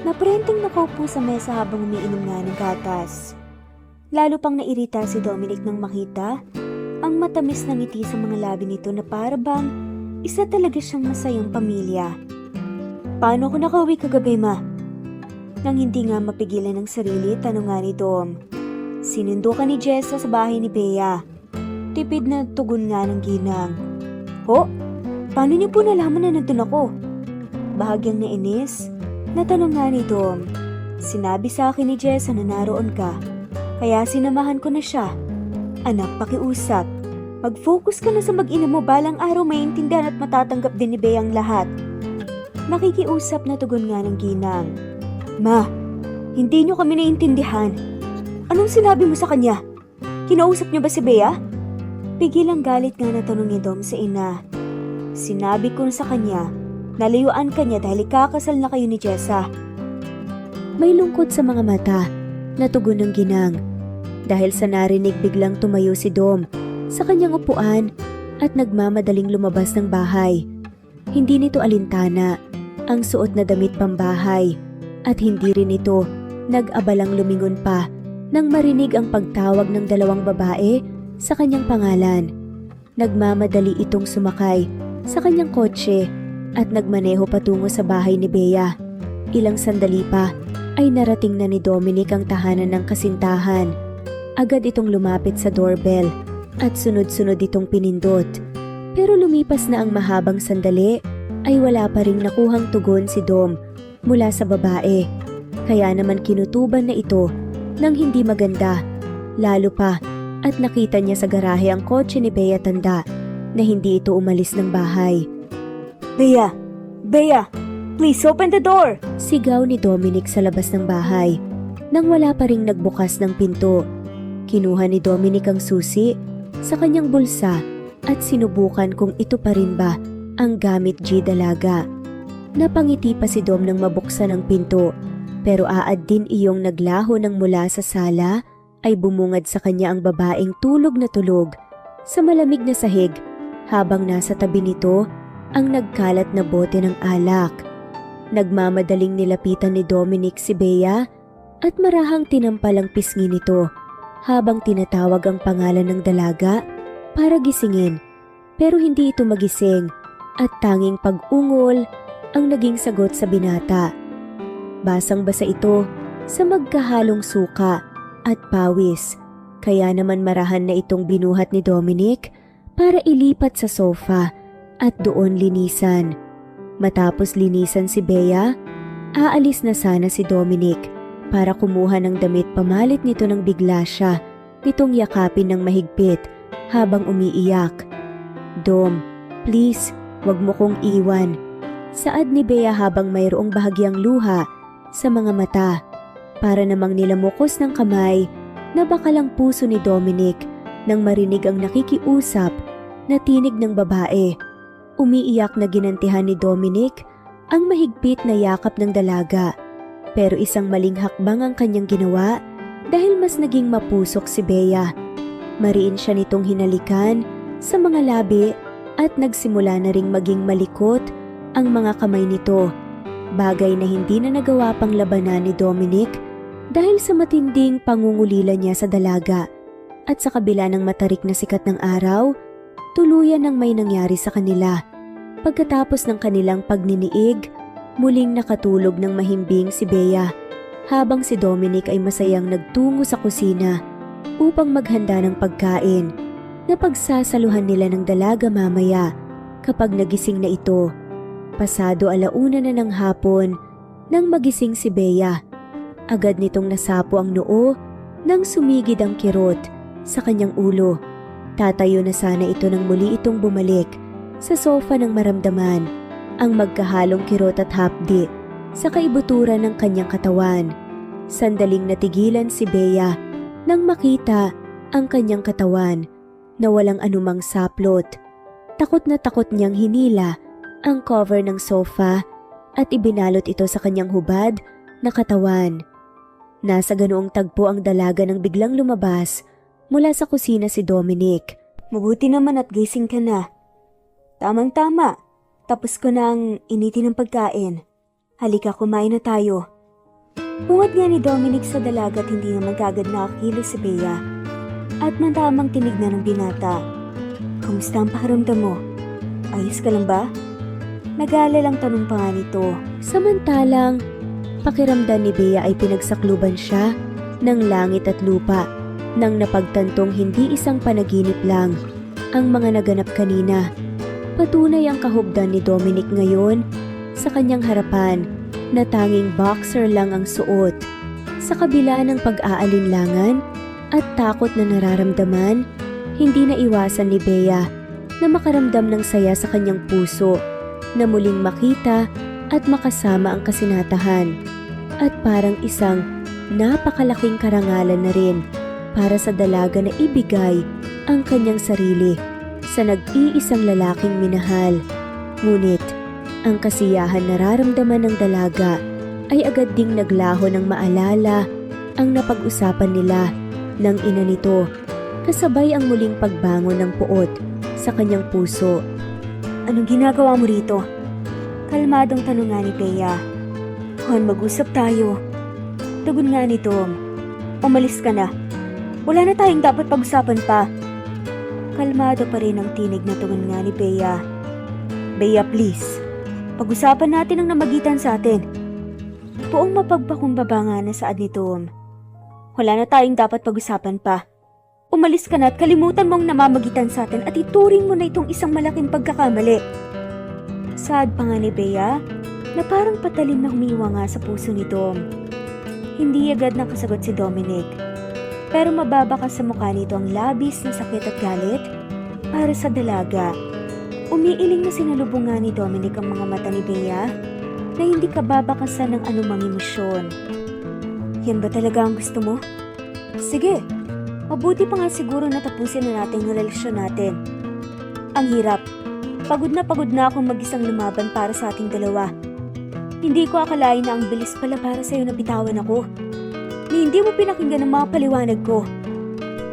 na parenteng nakaupo sa mesa habang umiinom nga ng gatas. Lalo pang nairita si Dominic nang makita ang matamis na ngiti sa mga labi nito na para bang isa talaga siyang masayang pamilya. "Paano ko nakauwi kagabi, Ma?" Nang hindi nga mapigilan ng sarili, tanong nga ni Dom. "Sinundo ka ni Jessa sa bahay ni Bea." Tipid na tugon nga ng ginang. "Ho? Paano niyo po nalaman na nandun ako?" Bahagyang nainis, natanong nga ni Dom. "Sinabi sa akin ni Jessa na naroon ka, kaya sinamahan ko na siya." "Anak, pakiusap. Mag-focus ka na sa mag-ina mo, balang araw maintindihan at matatanggap din ni Bea ang lahat." Nakikiusap na tugon nga ng ginang. "Ma, hindi niyo kami naiintindihan. Anong sinabi mo sa kanya? Kinausap niyo ba si Bea?" Pigilang galit nga na tanong ni Dom sa ina. "Sinabi ko sa kanya, nalayuan ka niya dahil kakasal na kayo ni Jessa." May lungkot sa mga mata na tugon ng ginang. Dahil sa narinig biglang tumayo si Dom sa kanyang upuan at nagmamadaling lumabas ng bahay. Hindi nito alintana ang suot na damit pambahay at hindi rin ito nag-abalang lumingon pa nang marinig ang pagtawag ng dalawang babae sa kanyang pangalan. Nagmamadali itong sumakay sa kanyang kotse at nagmaneho patungo sa bahay ni Bea. Ilang sandali pa ay narating na ni Dominic ang tahanan ng kasintahan. Agad itong lumapit sa doorbell at sunod-sunod itong pinindot. Pero lumipas na ang mahabang sandali ay wala pa ring nakuhang tugon si Dom mula sa babae. Kaya naman kinutuban na ito ng hindi maganda. Lalo pa at nakita niya sa garahe ang kotse ni Bea tanda na hindi ito umalis ng bahay. "Bea! Bea! Please open the door!" Sigaw ni Dominic sa labas ng bahay. Nang wala pa ring nagbukas ng pinto, kinuha ni Dominic ang susi sa kanyang bulsa at sinubukan kung ito pa rin ba ang gamit G dalaga. Napangiti pa si Dom nang mabuksan ang pinto pero aad din iyong naglaho ng mula sa sala ay bumungad sa kanya ang babaeng tulog na tulog sa malamig na sahig habang nasa tabi nito ang nagkalat na bote ng alak. Nagmamadaling nilapitan ni Dominic si Bea at marahang tinampal ang pisngi nito habang tinatawag ang pangalan ng dalaga para gisingin, pero hindi ito magising at tanging pag-ungol ang naging sagot sa binata. Basang-basa ito sa magkahalong suka at pawis, kaya naman marahan na itong binuhat ni Dominic para ilipat sa sofa at doon linisan. Matapos linisan si Bea, aalis na sana si Dominic para kumuha ng damit, pamalit nito nang bigla siya nitong yakapin ng mahigpit habang umiiyak. "Dom, please, wag mo kong iwan," saad ni Bea habang mayroong bahagyang luha sa mga mata. Para namang nilamukos ng kamay na bakalang puso ni Dominic nang marinig ang nakikiusap na tinig ng babae. Umiiyak na ginantihan ni Dominic ang mahigpit na yakap ng dalaga, pero isang maling hakbang ang kanyang ginawa dahil mas naging mapusok si Bea. Mariin siya nitong hinalikan sa mga labi at nagsimula na ring maging malikot ang mga kamay nito, bagay na hindi na nagawa pang labanan ni Dominic dahil sa matinding pangungulila niya sa dalaga. At sa kabila ng matarik na sikat ng araw, tuluyan ang may nangyari sa kanila. Pagkatapos ng kanilang pagniniig, muling nakatulog ng mahimbing si Bea habang si Dominic ay masayang nagtungo sa kusina upang maghanda ng pagkain na pagsasaluhan nila ng dalaga mamaya kapag nagising na ito. Pasado 1:00 na ng hapon nang magising si Bea. Agad nitong nasapo ang noo nang sumigid ang kirot sa kanyang ulo. Tatayo na sana ito nang muli itong bumalik sa sofa ng maramdaman ang magkahalong kirot at hapdi sa kaibuturan ng kanyang katawan. Sandaling natigilan si Bea nang makita ang kanyang katawan na walang anumang saplot. Takot na takot niyang hinila ang cover ng sofa at ibinalot ito sa kanyang hubad na katawan. Nasa ganoong tagpo ang dalaga nang biglang lumabas mula sa kusina si Dominic. "Mabuti naman at gising ka na. Tamang-tama, tapos ko nang initin ng pagkain. Halika, kumain na tayo." Bungad nga ni Dominic sa dalaga at hindi naman kagad nakakilos si Bea at mantamang tinignan ng binata. "Kumusta ang pakiramdam mo? Ayos ka lang ba?" Nag-aalalang tanong pa nga nito. Samantalang pakiramdam ni Bea ay pinagsakluban siya ng langit at lupa nang napagtantong hindi isang panaginip lang ang mga naganap kanina. Patunay ang kahubdan ni Dominic ngayon sa kanyang harapan na tanging boxer lang ang suot. Sa kabila ng pag-aalinlangan at takot na nararamdaman, hindi na iwasan ni Bea na makaramdam ng saya sa kanyang puso na muling makita at makasama ang kasinatahan. At parang isang napakalaking karangalan na rin para sa dalaga na ibigay ang kanyang sarili sa nag-iisang lalaking minahal. Ngunit ang kasiyahan nararamdaman ng dalaga ay agad ding naglaho ng maalala ang napag-usapan nila ng ina nito, kasabay ang muling pagbangon ng puot sa kanyang puso. "Anong ginagawa mo rito?" Kalmadong tanong nga ni Bea. "Hon, mag-usap tayo." Tugon nga ni Dom. "Umalis ka na. Wala na tayong dapat pag-usapan pa." Kalmado pa rin ang tinig na tugon nga ni Bea. "Bea, please. Pag-usapan natin ang namagitan sa atin." Buong mapagpakumbaba nga na saad ni Dom. "Wala na tayong dapat pag-usapan pa. Umalis ka na at kalimutan mong namamagitan sa atin at ituring mo na itong isang malaking pagkakamali." Saad pa nga ni Bea na parang patalim na humiwa nga sa puso ni Dom. Hindi agad nakasagot si Dominic, pero mababa ka sa mukha nito ang labis na sakit at galit para sa dalaga. Umiiling na sinalubong nga ni Dominic ang mga mata ni Bea na hindi kababakasan ng anumang emosyon. "Yan ba talaga ang gusto mo? Sige, mabuti pa nga siguro na tapusin na natin ang relasyon natin. Ang hirap. Pagod na akong mag-isang lumaban para sa ating dalawa. Hindi ko akalain na ang bilis pala para sa'yo na bitawan ako. na hindi mo pinakinggan ang mga paliwanag ko.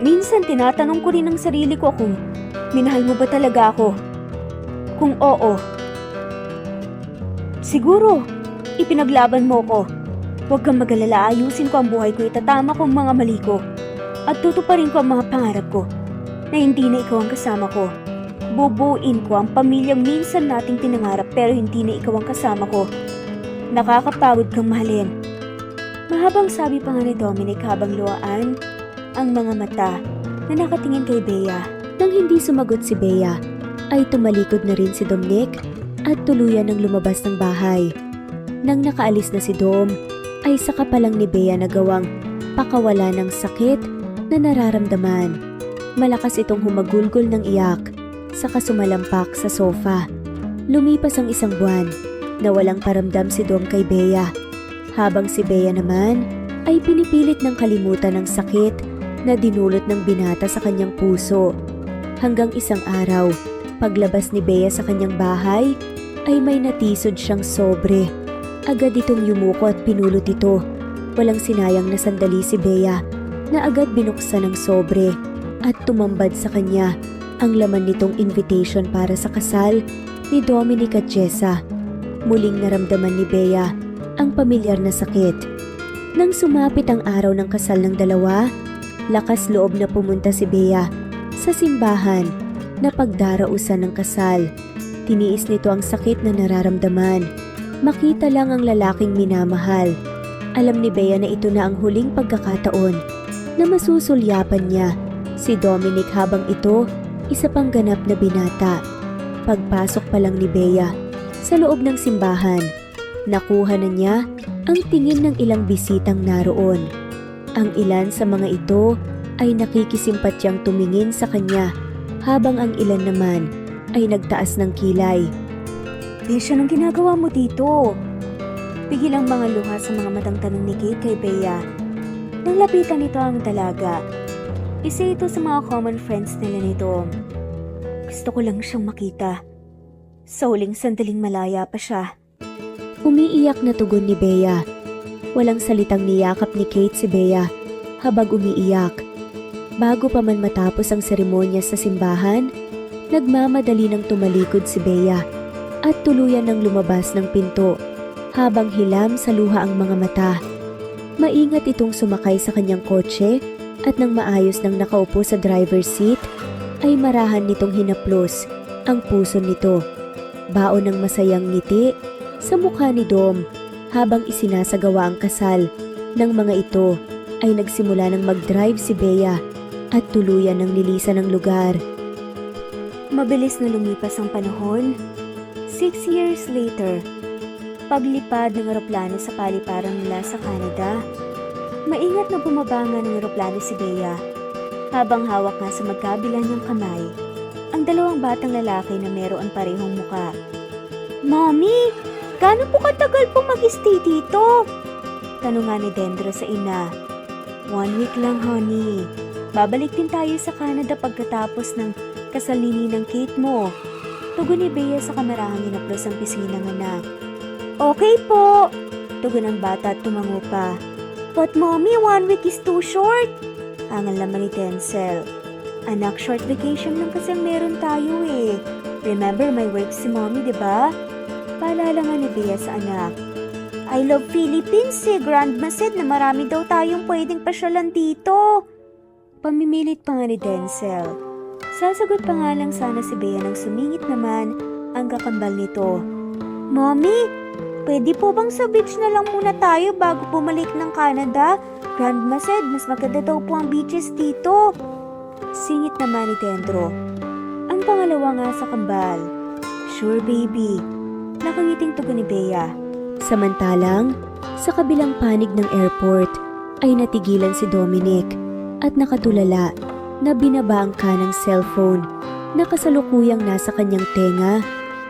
Minsan tinatanong ko rin ang sarili ko kung minahal mo ba talaga ako. Kung oo, siguro ipinaglaban mo ko. Huwag kang mag-alala, ayusin ko ang buhay ko, itatama ko ang mga mali ko. At tutuparin ko ang mga pangarap ko na hindi na ikaw ang kasama ko. Bubuin ko ang pamilyang minsan nating pinangarap pero hindi na ikaw ang kasama ko. Nakakapagod kang mahalin. Mahabang sabi pa nga ni Dominic habang luwaan ang mga mata na nakatingin kay Bea. Nang hindi sumagot si Bea, ay tumalikod na rin si Dominic at tuluyan ng lumabas ng bahay. Nang nakaalis na si Dom, ay saka pa lang ni Bea nagawang pakawala ng sakit na nararamdaman. Malakas itong humagulgol ng iyak, saka sumalampak sa sofa. Lumipas ang 1 buwan na walang paramdam si Dom kay Bea, habang si Bea naman ay pinipilit ng kalimutan ng sakit na dinulot ng binata sa kanyang puso. Hanggang isang araw, paglabas ni Bea sa kanyang bahay, ay may natisod siyang sobre. Agad itong yumuko at pinulot ito. Walang sinayang na sandali si Bea na agad binuksan ng sobre at tumambad sa kanya ang laman nitong invitation para sa kasal ni Dominic at Jessa. Muling naramdaman ni Bea ang pamilyar na sakit. Nang sumapit ang araw ng kasal ng dalawa, lakas loob na pumunta si Bea sa simbahan na pagdarausan ng kasal. Tiniis nito ang sakit na nararamdaman. Makita lang ang lalaking minamahal. Alam ni Bea na ito na ang huling pagkakataon na masusulyapan niya si Dominic habang ito isa pang ganap na binata. Pagpasok pa lang ni Bea sa loob ng simbahan, nakuha na niya ang tingin ng ilang bisitang naroon. Ang ilan sa mga ito ay nakikisimpatyang tumingin sa kanya habang ang ilan naman ay nagtaas ng kilay. Besya, anong ginagawa mo dito? Bigil ang mga luha sa mga matang tanong ni Kate kay Bea. Nang lapitan nito ang dalaga, isa ito sa mga common friends nila nito. Gusto ko lang siyang makita. Sa huling sandaling malaya pa siya. Umiiyak na tugon ni Bea. Walang salitang niyakap ni Kate si Bea habang umiiyak. Bago pa man matapos ang seremonya sa simbahan, nagmamadali ng tumalikod si Bea at tuluyan ng lumabas ng pinto habang hilam sa luha ang mga mata. Maingat itong sumakay sa kanyang kotse at nang maayos nang nakaupo sa driver's seat, ay marahan nitong hinaplos ang puso nito. Baon ng masayang ngiti sa mukha ni Dom habang isinasagawa ang kasal. Ng mga ito ay nagsimula ng mag-drive si Bea at tuluyan ng nilisan ng lugar. Mabilis na lumipas ang panahon. 6 years later, paglipad ng eroplano sa paliparan mula sa Canada, maingat na bumaba nga ng eroplano si Bea habang hawak nga sa magkabila niyang kamay ang dalawang batang lalaki na meron parehong muka. Mommy, gaano po katagal pong mag-stay dito? Tanong nga ni Dendro sa ina. 1 week lang, honey. Babalik din tayo sa Canada pagkatapos ng kasal ni Ninang Kate mo. Tugon ni Bea sa kamerahang inaplos ang pisngi ng anak. Okay po, tugon ng bata at tumango pa. But mommy, 1 week is too short. Hangal naman ni Denzel. Anak, short vacation lang kasi meron tayo eh. Remember, may work si mommy, diba? Paalala nga ni Bea sa anak. I love Philippines eh. Grandma said na marami daw tayong pwedeng pasyalan dito. Pamimilit pa nga ni Denzel. Sasagot pa nga lang sana si Bea nang sumingit naman ang kakambal nito. Mommy, pwede po bang sa beach na lang muna tayo bago bumalik ng Canada? Grandma said mas maganda daw po ang beaches dito. Singit naman ni Dendro. Ang pangalawa nga sa kambal. Sure baby. Nakangiting tugon ni Bea. Samantalang, sa kabilang panig ng airport ay natigilan si Dominic at nakatulala na binaba ang kanang cellphone na kasalukuyang nasa kanyang tenga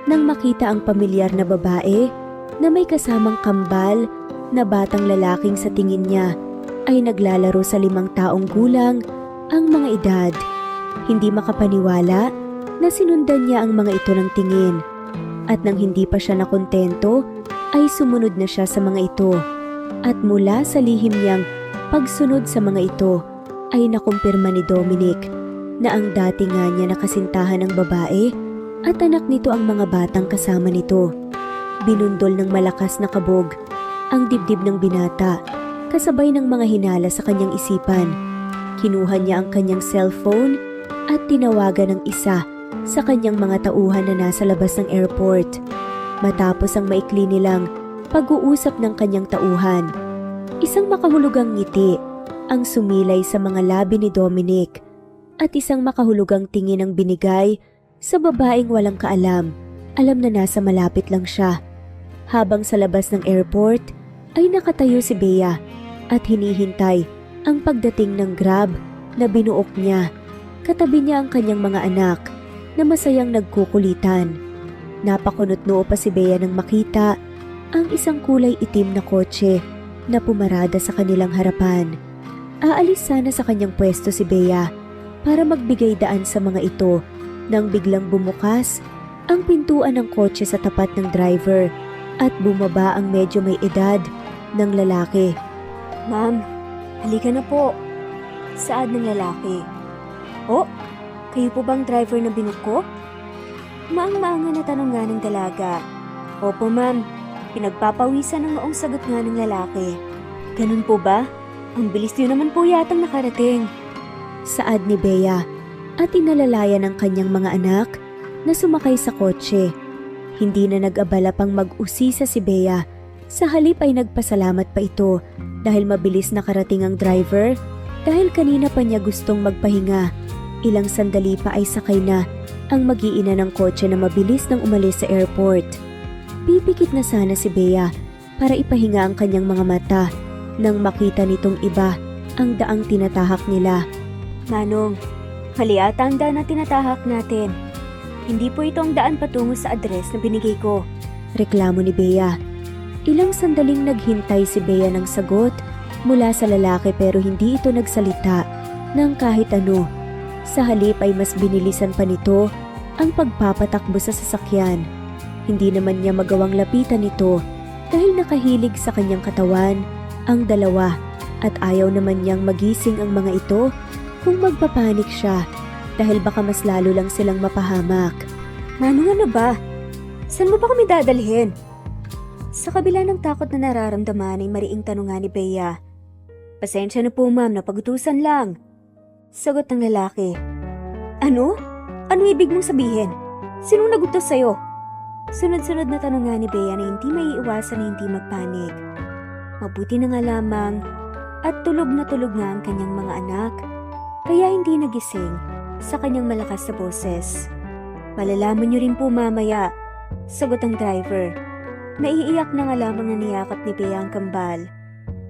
nang makita ang pamilyar na babae na may kasamang kambal na batang lalaking sa tingin niya ay naglalaro sa 5 taong gulang ang mga edad. Hindi makapaniwala na sinundan niya ang mga ito ng tingin at nang hindi pa siya nakontento ay sumunod na siya sa mga ito at mula sa lihim niyang Pagsunod sa mga ito ay nakumpirma ni Dominic na ang dati nga niya nakasintahan ng babae at anak nito ang mga batang kasama nito. Binundol ng malakas na kabog ang dibdib ng binata kasabay ng mga hinala sa kanyang isipan. Kinuha niya ang kanyang cellphone at tinawagan ng isa sa kanyang mga tauhan na nasa labas ng airport. Matapos ang maikli nilang pag-uusap ng kanyang tauhan, isang makahulugang ngiti ang sumilay sa mga labi ni Dominic at isang makahulugang tingin ang binigay sa babaeng walang kaalam. Alam na nasa malapit lang siya. Habang sa labas ng airport ay nakatayo si Bea at hinihintay ang pagdating ng Grab na binuok niya. Katabi niya ang kanyang mga anak na masayang nagkukulitan. Napakunot-noo pa si Bea nang makita ang isang kulay itim na kotse na pumarada sa kanilang harapan. Aalis sana sa kanyang pwesto si Bea para magbigay daan sa mga ito nang biglang bumukas ang pintuan ng kotse sa tapat ng driver at bumaba ang medyo may edad ng lalaki. Ma'am, halika na po. Saad ng lalaki. Oh, kayo po bang driver na binuok ko? Maang-maanga na tanong nga ng dalaga. Opo ma'am, pinagpapawisan ng noong sagot nga ng lalaki. Ganun po ba? Ang bilis niyo naman po yatang nakarating. Saad ni Bea at inalalayan ng kanyang mga anak na sumakay sa kotse. Hindi na nag-abala pang mag-usisa si Bea. Sa halip ay nagpasalamat pa ito dahil mabilis nakarating ang driver dahil kanina pa niya gustong magpahinga. Ilang sandali pa ay sakay na ang mag-iina ng kotse na mabilis nang umalis sa airport. Pipikit na sana si Bea para ipahinga ang kanyang mga mata nang makita nitong iba ang daang tinatahak nila. Manong, mali ata ang daan na tinatahak natin. Hindi po ito ang daan patungo sa address na binigay ko. Reklamo ni Bea. Ilang sandaling naghintay si Bea ng sagot mula sa lalaki pero hindi ito nagsalita ng kahit ano. Sa halip ay mas binilisan pa nito ang pagpapatakbo sa sasakyan. Hindi naman niya magawang lapitan ito dahil nakahilig sa kanyang katawan ang dalawa at ayaw naman niyang magising ang mga ito kung magpapanik siya dahil baka mas lalo lang silang mapahamak. Manong, ano ba? Saan mo ba kami dadalhin? Sa kabila ng takot na nararamdaman ay mariing tanong nga ni Bea. Pasensya na po ma'am, napagutusan lang. Sagot ng lalaki. Ano? Ano ibig mong sabihin? Sinong nagutos sa'yo? Sunod-sunod na tanong nga ni Bea na hindi maiiwasan na hindi magpanik. Mabuti na nga lamang at tulog na tulog nga ang kanyang mga anak, kaya hindi nagising sa kanyang malakas na boses. Malalaman niyo rin po mamaya, sagot ang driver. Naiiyak na nga lamang na niyakap ni Bea ang kambal.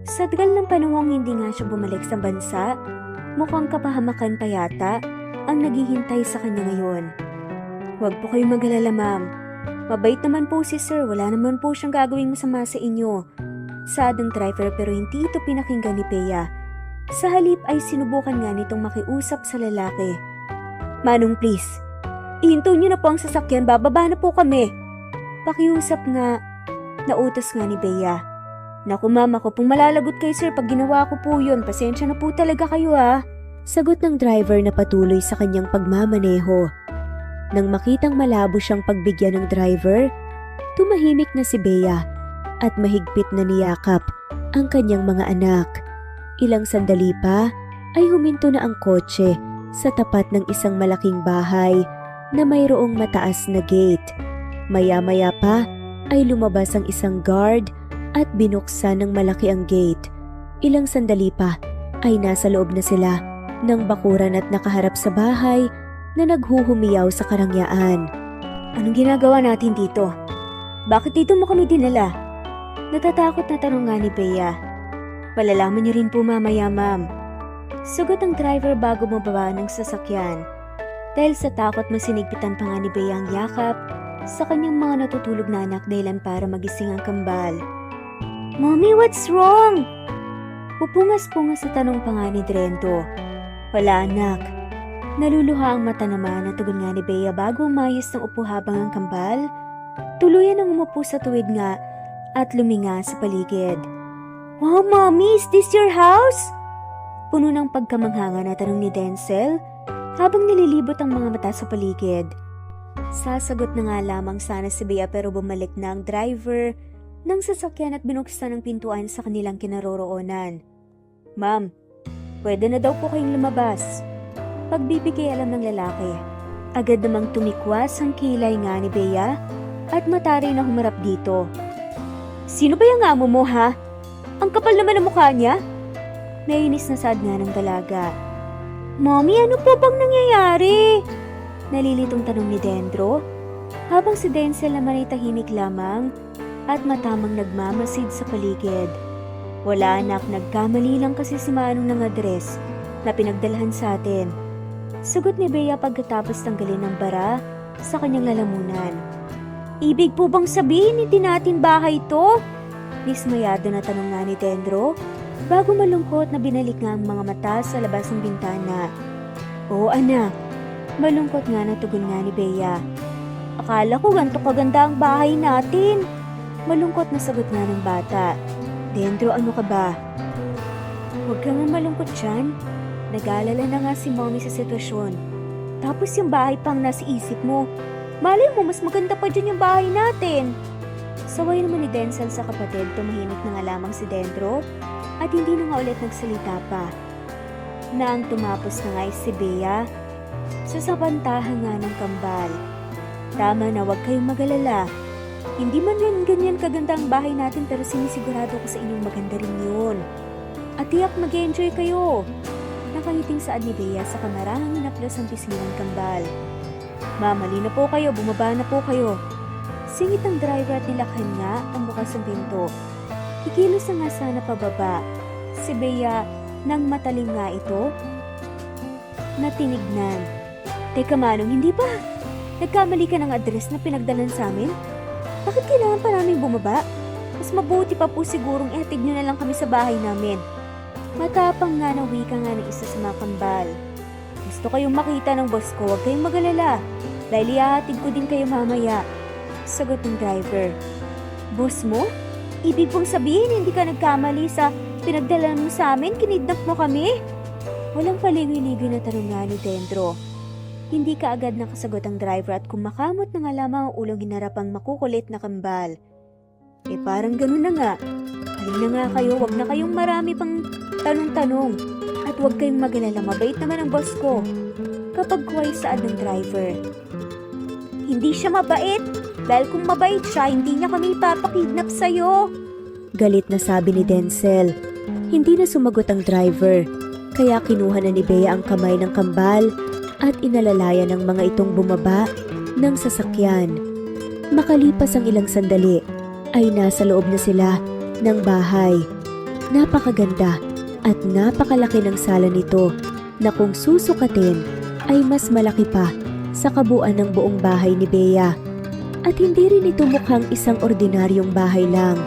Sa tagal ng panahong hindi nga siya bumalik sa bansa, mukhang kapahamakan pa yata ang naghihintay sa kanya ngayon. Huwag po kayong mag-alala ma'am. Mabait naman po si sir, wala naman po siyang gagawing masama sa inyo. Saad ng driver pero hindi ito pinakinggan ni Bea. Sa halip ay sinubukan nga nitong makiusap sa lalaki. Manong please, ihinto niyo na po ang sasakyan, bababa na po kami. Pakiusap nga, nautos nga ni Bea. Naku ma'am, ako pong malalagot kay sir pag ginawa ko po yun, pasensya na po talaga kayo ha. Sagot ng driver na patuloy sa kanyang pagmamaneho. Nang makitang malabo siyang pagbigyan ng driver, tumahimik na si Bea at mahigpit na niyakap ang kanyang mga anak. Ilang sandali pa ay huminto na ang kotse sa tapat ng isang malaking bahay na mayroong mataas na gate. Maya-maya pa ay lumabas ang isang guard at binuksan ng malaki ang gate. Ilang sandali pa ay nasa loob na sila ng bakuran at nakaharap sa bahay na naghuhumiyaw sa karangyaan. Anong ginagawa natin dito? Bakit dito mo kami dinala? Natatakot na tanong nga ni Bea. Malalaman niyo rin po mamaya ma'am. Sagot ang driver bago mababa ng sasakyan. Dahil sa takot masinigpitan pa nga ni Bea ang yakap sa kanyang mga natutulog na anak dahilan para magising ang kambal. Mommy, what's wrong? Pupungas-pungas sa tanong pa nga ni Drento. Wala anak. Naluluha ang mata naman na tugon nga ni Bea bago umayos ng upo habang ang kambal. Tuluyan ang umupo sa tuwid nga at luminga sa paligid. Wow, Mommy, is this your house? Puno ng pagkamanghanga na tanong ni Denzel habang nililibot ang mga mata sa paligid. Sasagot na nga lamang sana si Bea pero bumalik na ang driver ng sasakyan at binuksan ang pintuan sa kanilang kinaroroonan. Ma'am, pwede na daw po kayong lumabas. Pagbibigay alam ng lalaki. Agad namang tumikwas ang kilay nga ni Bea at matari na humarap dito. Sino ba yung amo mo, ha? Ang kapal naman ang mukha niya. Nainis na saad nga ng dalaga. Mommy, ano po bang nangyayari? Nalilitong tanong ni Dendro habang si Denzel naman ay tahimik lamang at matamang nagmamasid sa paligid. Wala anak, nagkamali lang kasi si Manong ng address na pinagdalhan sa atin. Sagot ni Bea pagkatapos tanggalin ng bara sa kanyang lalamunan. Ibig po bang sabihin hindi natin bahay to? Dismayado na tanong nga ni Dendro bago malungkot na binalik nga ang mga mata sa labas ng bintana. Oo anak, malungkot nga na tugon nga ni Bea. Akala ko ganito kaganda ang bahay natin. Malungkot na sagot nga ng bata. Dendro, ano ka ba? Huwag ka nga malungkot dyan. Nag-aalala na nga si Mommy sa sitwasyon. Tapos yung bahay pang nasa isip mo. Malay mo, mas maganda pa dyan yung bahay natin. Saway naman ni Denzel sa kapatid, tumahimik na nga lamang si Dendro at hindi na nga ulit nagsalita pa. Nang tumapos na nga si Bea, sasabantahan nga ng kambal. Tama na, huwag kayong mag-alala. Hindi man yan ganyan kaganda ang bahay natin pero sinisigurado ko sa inyong maganda rin yun. At tiyak mag-enjoy kayo. Nakangiting saad ni Bea sa kamarahang hinaplos ang pisngilang kambal. Mamali na po kayo, bumaba na po kayo. Singit ang driver at nilakhan nga ang bukas ng pinto. Kikilos na nga sana pababa. Si Bea, nang matalim nga ito, natinignan. Teka Manong, hindi ba? Nagkamali ka ng address na pinagdalan sa amin? Bakit kailangan pa namin bumaba? Mas mabuti pa po sigurong ihatid nyo na lang kami sa bahay namin. Matapang nga na wika nga ng isa sa mga kambal. Gusto kayong makita ng boss ko, huwag kayong mag-alala. Dahil ihahatid ko din kayo mamaya. Sagot ng driver. Boss mo? Ibig pong sabihin hindi ka nagkamali sa pinagdalan mo sa amin? Kinidnap mo kami? Walang paligoy-ligoy na tanong nga ni Dendro. Hindi ka agad nakasagot ang driver at kumakamot na nga lamang ang ulong hinarap ang makukulit na kambal. Parang ganun na nga. Halina nga kayo, wag na kayong marami pang tanong-tanong. At wag kayong mag-alala, mabait naman ang boss ko. Kapag kuway saad ng driver. Hindi siya mabait. Dahil kung mabait siya, hindi niya kami ipapakidnap sa'yo. Galit na sabi ni Denzel. Hindi na sumagot ang driver. Kaya kinuha na ni Bea ang kamay ng kambal at inalalayan ng mga itong bumaba ng sasakyan. Makalipas ang ilang sandali, ay nasa loob na sila ng bahay. Napakaganda at napakalaki ng sala nito na kung susukatin ay mas malaki pa sa kabuuan ng buong bahay ni Bea. At hindi rin ito mukhang isang ordinaryong bahay lang.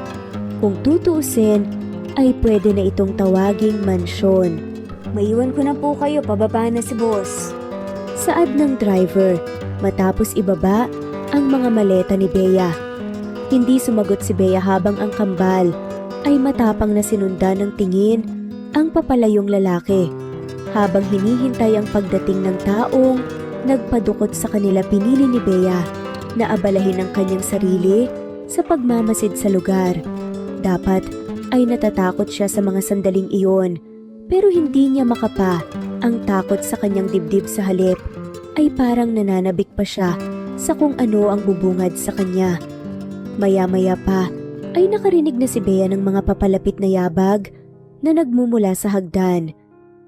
Kung tutuusin, ay pwede na itong tawaging mansyon. Maiwan ko na po kayo, pababa na si boss. Saad ng driver, matapos ibaba ang mga maleta ni Bea. Hindi sumagot si Bea habang ang kambal ay matapang na sinundan ng tingin ang papalayong lalaki. Habang hinihintay ang pagdating ng taong nagpadukot sa kanila, pinili ni Bea na abalahin ang kanyang sarili sa pagmamasid sa lugar. Dapat ay natatakot siya sa mga sandaling iyon, pero hindi niya makapa. Ang takot sa kanyang dibdib sa halip ay parang nananabik pa siya sa kung ano ang bubungad sa kanya. Maya-maya pa ay nakarinig na si Bea ng mga papalapit na yabag na nagmumula sa hagdan.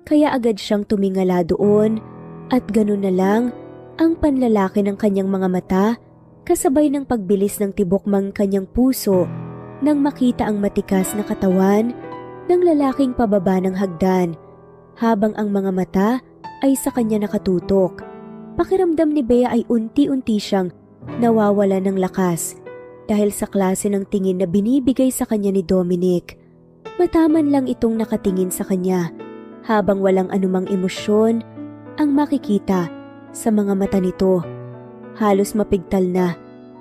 Kaya agad siyang tumingala doon at ganun na lang ang panlalaki ng kanyang mga mata kasabay ng pagbilis ng tibok ng kanyang puso nang makita ang matikas na katawan ng lalaking pababa ng hagdan habang ang mga mata ay sa kanya nakatutok. Pakiramdam ni Bea ay unti-unti siyang nawawala ng lakas dahil sa klase ng tingin na binibigay sa kanya ni Dominic. Mataman lang itong nakatingin sa kanya habang walang anumang emosyon ang makikita sa mga mata nito. Halos mapigtal na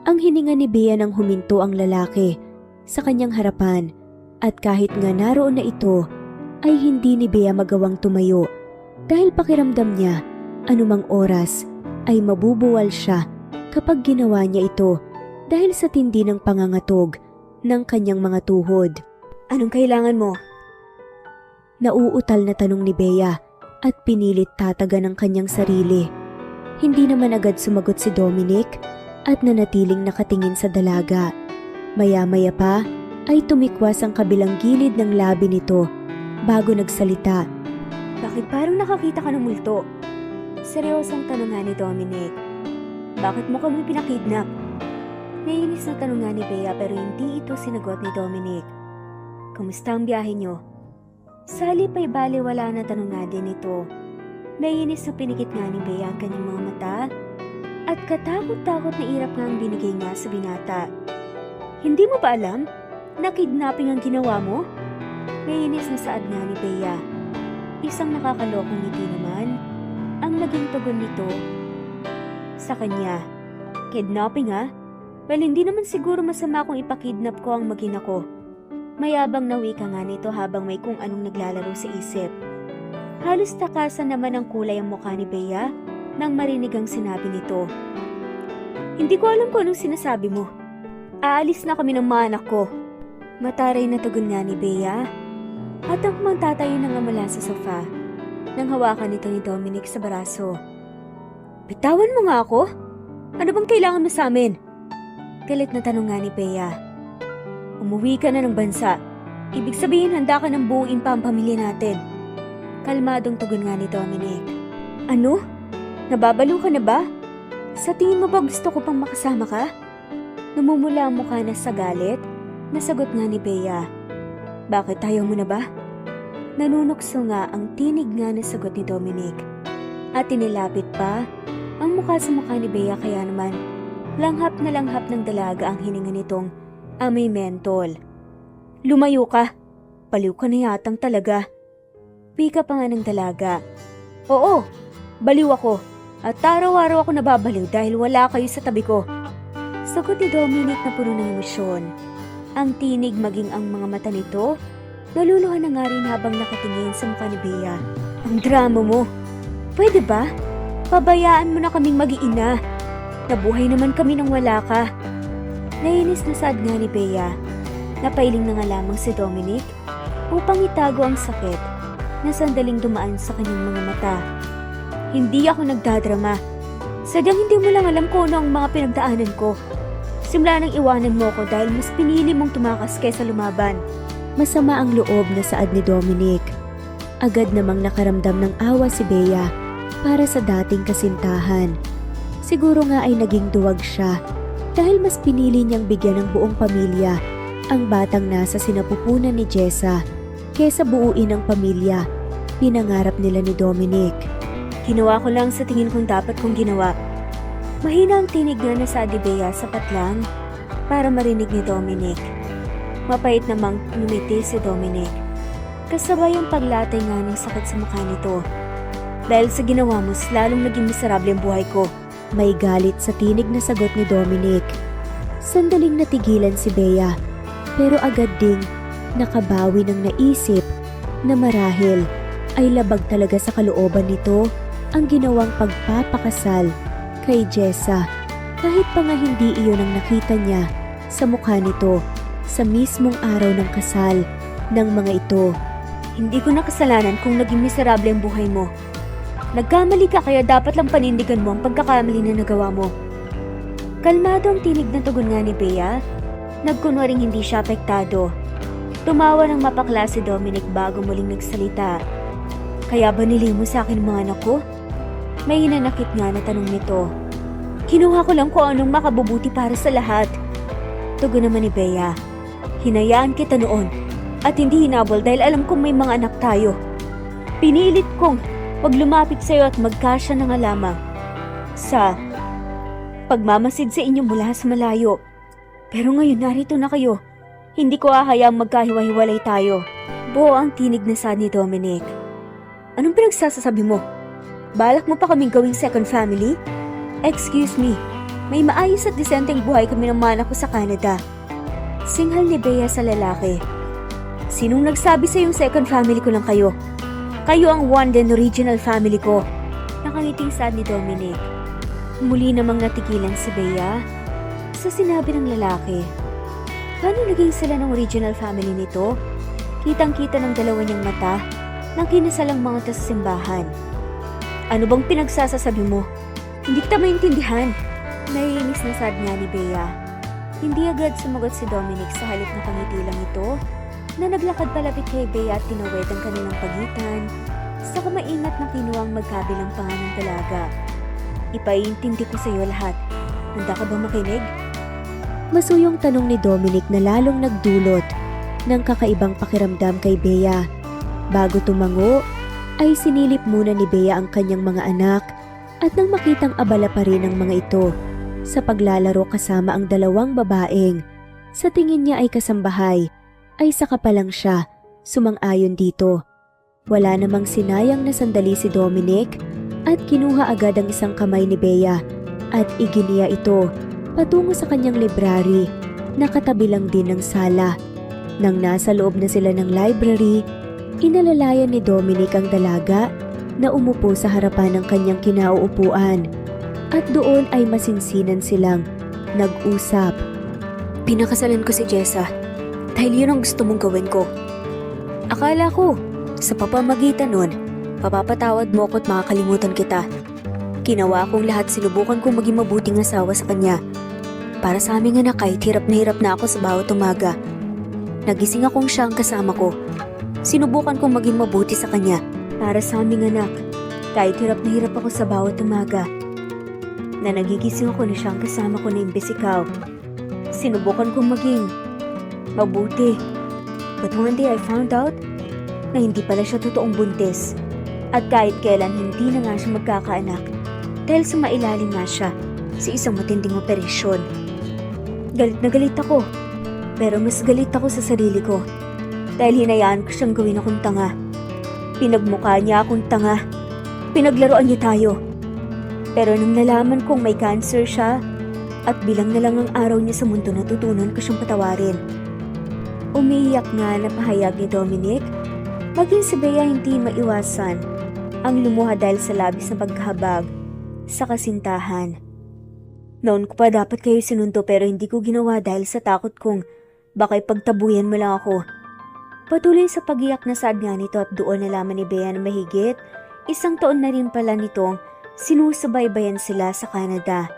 ang hininga ni Bea nang huminto ang lalaki sa kanyang harapan At kahit nga naroon na ito, ay hindi ni Bea magawang tumayo dahil pakiramdam niya anumang oras ay mabubuwal siya kapag ginawa niya ito dahil sa tindi ng pangangatog ng kanyang mga tuhod. Anong kailangan mo? Nauutal na tanong ni Bea at pinilit tataga ng kanyang sarili. Hindi naman agad sumagot si Dominic at nanatiling nakatingin sa dalaga. Maya-maya pa ay tumikwas ang kabilang gilid ng labi nito bago nagsalita. Bakit parang nakakita ka ng multo? Seryosong tanong nga ni Dominic. Bakit mo kami pinakidnap? Naiinis na tanong nga ni Bea pero hindi ito sinagot ni Dominic. Kamusta ang biyahe niyo? Sa halip ay baliwala na tanong nga din ito. Naiinis na pinikit nga ni Bea ang kanyang mga mata at katakot-takot na irap nga ang binigay nga sa binata. Hindi mo ba alam na kidnapping ang ginawa mo? Naiinis na saad nga ni Bea. Isang nakakalokong ngiti naman ang naging tugon nito sa kanya. Kidnapping ha? Well, hindi naman siguro masama kung ipakidnap ko ang mag-ina ko. Mayabang na wika nga nito habang may kung anong naglalaro sa isip. Halos takasan naman ang kulay ang mukha ni Bea nang marinig ang sinabi nito. Hindi ko alam kung anong sinasabi mo. Aalis na kami ng mga anak ko. Mataray na tugon nga ni Bea at ang magtatayo na nga mula sa sofa nang hawakan nito ni Dominic sa baraso. Bitawan mo nga ako? Ano bang kailangan mo sa amin? Galit na tanong nga ni Bea. Umuwi ka na ng bansa. Ibig sabihin handa ka ng buuin pa ang pamilya natin. Kalmadong tugon nga ni Dominic. Ano? Nababalo ka na ba? Sa tingin mo ba gusto ko pang makasama ka? Namumula ang mukha na sa galit. Nasagot nga ni Bea. Bakit ayaw mo na ba? Nanunukso nga ang tinig nga na sagot ni Dominic. At inilapit pa ang mukha sa mukha ni Bea kaya naman langhap na langhap ng dalaga ang hininga nitong amoy mentol. Lumayo ka! Baliw ka na yatang talaga. Pika pa nga ng dalaga. Oo, baliw ako. At araw-araw ako nababaliw dahil wala kayo sa tabi ko. Sagot ni Dominic na puno ng emosyon. Ang tinig maging ang mga mata nito, naluluhan na nga rin habang nakatingin sa mukha ni Bea. Ang drama mo. Pwede ba? Pabayaan mo na kaming mag-iina. Nabuhay naman kami nang wala ka. Nainis na sad nga ni Bea. Napailing na nga lamang si Dominic upang itago ang sakit na sandaling dumaan sa kanyang mga mata. Hindi ako nagdadrama. Sadyang hindi mo lang alam kung ano ang mga pinagdaanan ko. Simula nang iwanan mo ko dahil mas pinili mong tumakas kaysa lumaban. Masama ang loob na saad ni Dominic. Agad namang nakaramdam ng awa si Bea para sa dating kasintahan. Siguro nga ay naging duwag siya dahil mas pinili niyang bigyan ng buong pamilya ang batang nasa sinapupunan ni Jessa kaysa buuin ang pamilya. Pinangarap nila ni Dominic. Ginawa ko lang sa tingin kong dapat kong ginawa. Mahina ang tinig nga na sa Bea, sapat lang para marinig ni Dominic. Mapait namang ngumiti si Dominic. Kasabay ang paglatay nga ng sakit sa mukha nito. Dahil sa ginawa mo, lalong naging miserable ang buhay ko. May galit sa tinig na sagot ni Dominic. Sandaling natigilan si Bea, pero agad ding nakabawi ng naisip na marahil ay labag talaga sa kalooban nito ang ginawang pagpapakasal kay Jessa. Kahit pa nga hindi iyon ang nakita niya sa mukha nito sa mismong araw ng kasal ng mga ito. Hindi ko na kasalanan kung naging miserable ang buhay mo. Nagkamali ka kaya dapat lang panindigan mo ang pagkakamali na nagawa mo. Kalmado ang tinig na tugon nga ni Bea. Nagkunwaring hindi siya apektado. Tumawa ng mapakla si Dominic bago muling nagsalita. Kaya ba nilay mo sa akin mga anak ko? May hinanakit nga na tanong nito. Kinuha ko lang kung anong makabubuti para sa lahat. Tugon naman ni Bea. Hinayaan kita noon at hindi hinabol dahil alam kong may mga anak tayo. Pinilit kong wag lumapit sa'yo at magkasya na nga lamang sa pagmamasid sa inyo mula sa malayo. Pero ngayon narito na kayo. Hindi ko hahayaang magkahiwa-hiwalay tayo. Buo ang tinig na sad ni Dominic. Anong pinagsasasabi mo? Balak mo pa kaming gawing second family? Excuse me, may maayos at disenteng buhay kami ng mana ko sa Canada. Singhal ni Bea sa lalaki. Sinong nagsabi sa yung second family ko lang kayo? Kayo ang one and original family ko. Nakangiting sad ni Dominic. Muli namang natigilan si Bea sa sinabi ng lalaki. Paano naging sila ng original family nito? Kitang-kita ng dalawa niyang mata nang kinasalang mga sa simbahan. Ano bang pinagsasasabi mo? Hindi kita maintindihan. Naiinis na sad nga ni Bea. Hindi agad sumagot si Dominic sa halip na pangiti lang ito na naglakad palapit kay Bea at tinawid ang kanilang pagitan sa maingat na kinuwang magkabilang panga ng dalaga. Ipaintindi ko sa iyo lahat. Handa ka ba makinig? Masuyong tanong ni Dominic na lalong nagdulot ng kakaibang pakiramdam kay Bea. Bago tumango, ay sinilip muna ni Bea ang kanyang mga anak at nang makitang abala pa rin ang mga ito sa paglalaro kasama ang dalawang babaeng sa tingin niya ay kasambahay, ay saka pa lang siya sumang-ayon dito. Wala namang sinayang na sandali si Dominic at kinuha agad ang isang kamay ni Bea at iginiya ito patungo sa kanyang library na katabi lang din ng sala. Nang nasa loob na sila ng library, inalalayan ni Dominic ang dalaga na umupo sa harapan ng kanyang kinauupuan at doon ay masinsinan silang nag-usap. Pinakasalan ko si Jessa dahil yun ang gusto mong gawin ko. Akala ko, sa papamagitan nun, papapatawad mo ko at makakalimutan kita. Ginawa kong lahat, sinubukan kong maging mabuting asawa sa kanya. Para sa aming anak kahit hirap na ako sa bawat umaga. Nagising akong siya ang kasama ko. Sinubukan kong maging mabuti sa kanya. Para sa aming anak, kahit hirap na hirap ako sa bawat umaga. Na nagigising ako na siya ang kasama ko na imbes ikaw. Sinubukan kong maging mabuti. But one day I found out na hindi pala siya totoong buntis. At kahit kailan hindi na nga siya magkakaanak dahil sa mailalim nga siya sa isang matinding operasyon. Galit na galit ako, pero mas galit ako sa sarili ko dahil hinayaan ko siyang gawin akong tanga. Pinagmukha niya akong tanga. Pinaglaruan niya tayo. Pero nang nalaman kong may cancer siya at bilang na lang ang araw niya sa mundo, natutunan ko siyang patawarin. Umiiyak nga na pahayag ni Dominic. Maging si Bea hindi maiwasan ang lumuha dahil sa labis na pagkahabag sa kasintahan. Noon ko pa dapat kayo sinundo pero hindi ko ginawa dahil sa takot kong baka ipagtabuyan mo lang ako. Patuloy sa pagiyak na sad nga nito at doon nalaman ni Bea na mahigit 1 taon na rin pala nitong sinusubaybayan sila sa Canada.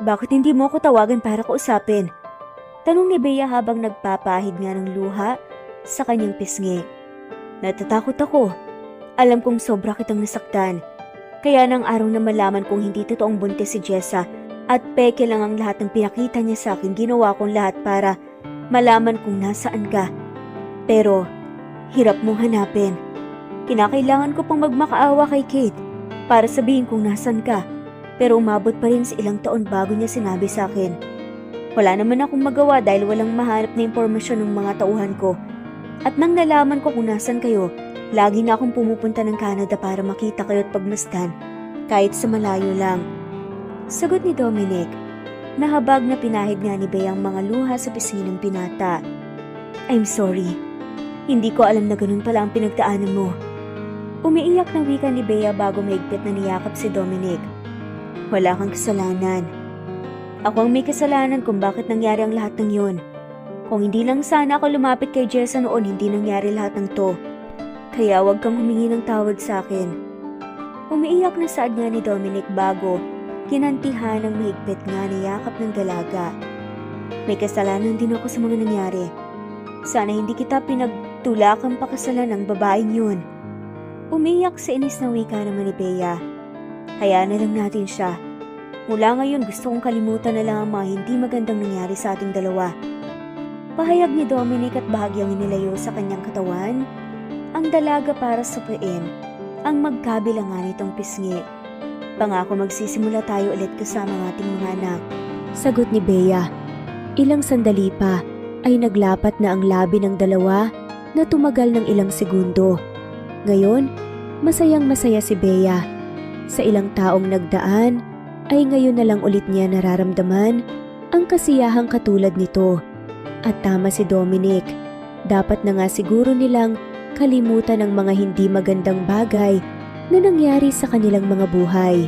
Bakit hindi mo ako tawagan para kausapin? Tanong ni Bea habang nagpapahid nga ng luha sa kanyang pisngi. Natatakot ako. Alam kong sobra kitang nasaktan. Kaya nang araw na malaman kong hindi totoong buntis si Jessa at peke lang ang lahat ng pinakita niya sa akin, ginawa kong lahat para malaman kung nasaan ka. Pero, hirap mong hanapin. Kinakailangan ko pang magmakaawa kay Kate para sabihin kung nasan ka. Pero umabot pa rin sa ilang taon bago niya sinabi sa akin. Wala naman akong magawa dahil walang mahanap na impormasyon ng mga tauhan ko. At nang nalaman ko kung nasan kayo, lagi na akong pumupunta ng Canada para makita kayo at pagmasdan, kahit sa malayo lang. Sagot ni Dominic. Nahabag na pinahid nga ni Bea ang mga luha sa pisngi ng binata. I'm sorry. Hindi ko alam na ganun pala ang pinagdaanan mo. Umiiyak na wika ni Bea bago mahigpit na niyakap si Dominic. Wala kang kasalanan. Ako ang may kasalanan kung bakit nangyari ang lahat ng yun. Kung hindi lang sana ako lumapit kay Jessa noon, hindi nangyari lahat ng to. Kaya wag kang humingi ng tawad sa akin. Umiiyak na saad nga ni Dominic bago kinantihan ng mahigpit nga niyakap ng dalaga. May kasalanan din ako sa mga nangyari. Sana hindi kita pinagtulakang pakasalan ng babaeng yun. Umiiyak sa inis na wika naman ni Bea. Hayaan na lang natin siya. Mula ngayon gusto kong kalimutan na lang ang mga hindi magandang nangyari sa ating dalawa. Pahayag ni Dominic at bahagyang inilayo sa kanyang katawan ang dalaga para supuin ang magkabilang nga nitong pisngi. Pangako magsisimula tayo ulit kasama ng ating mga anak. Sagot ni Bea. Ilang sandali pa ay naglapat na ang labi ng dalawa na tumagal ng ilang segundo. Ngayon, masayang masaya si Bea. Sa ilang taong nagdaan, ay ngayon na lang ulit niya nararamdaman ang kasiyahang katulad nito. At tama si Dominic. Dapat na nga siguro nilang kalimutan ang mga hindi magandang bagay na nangyari sa kanilang mga buhay.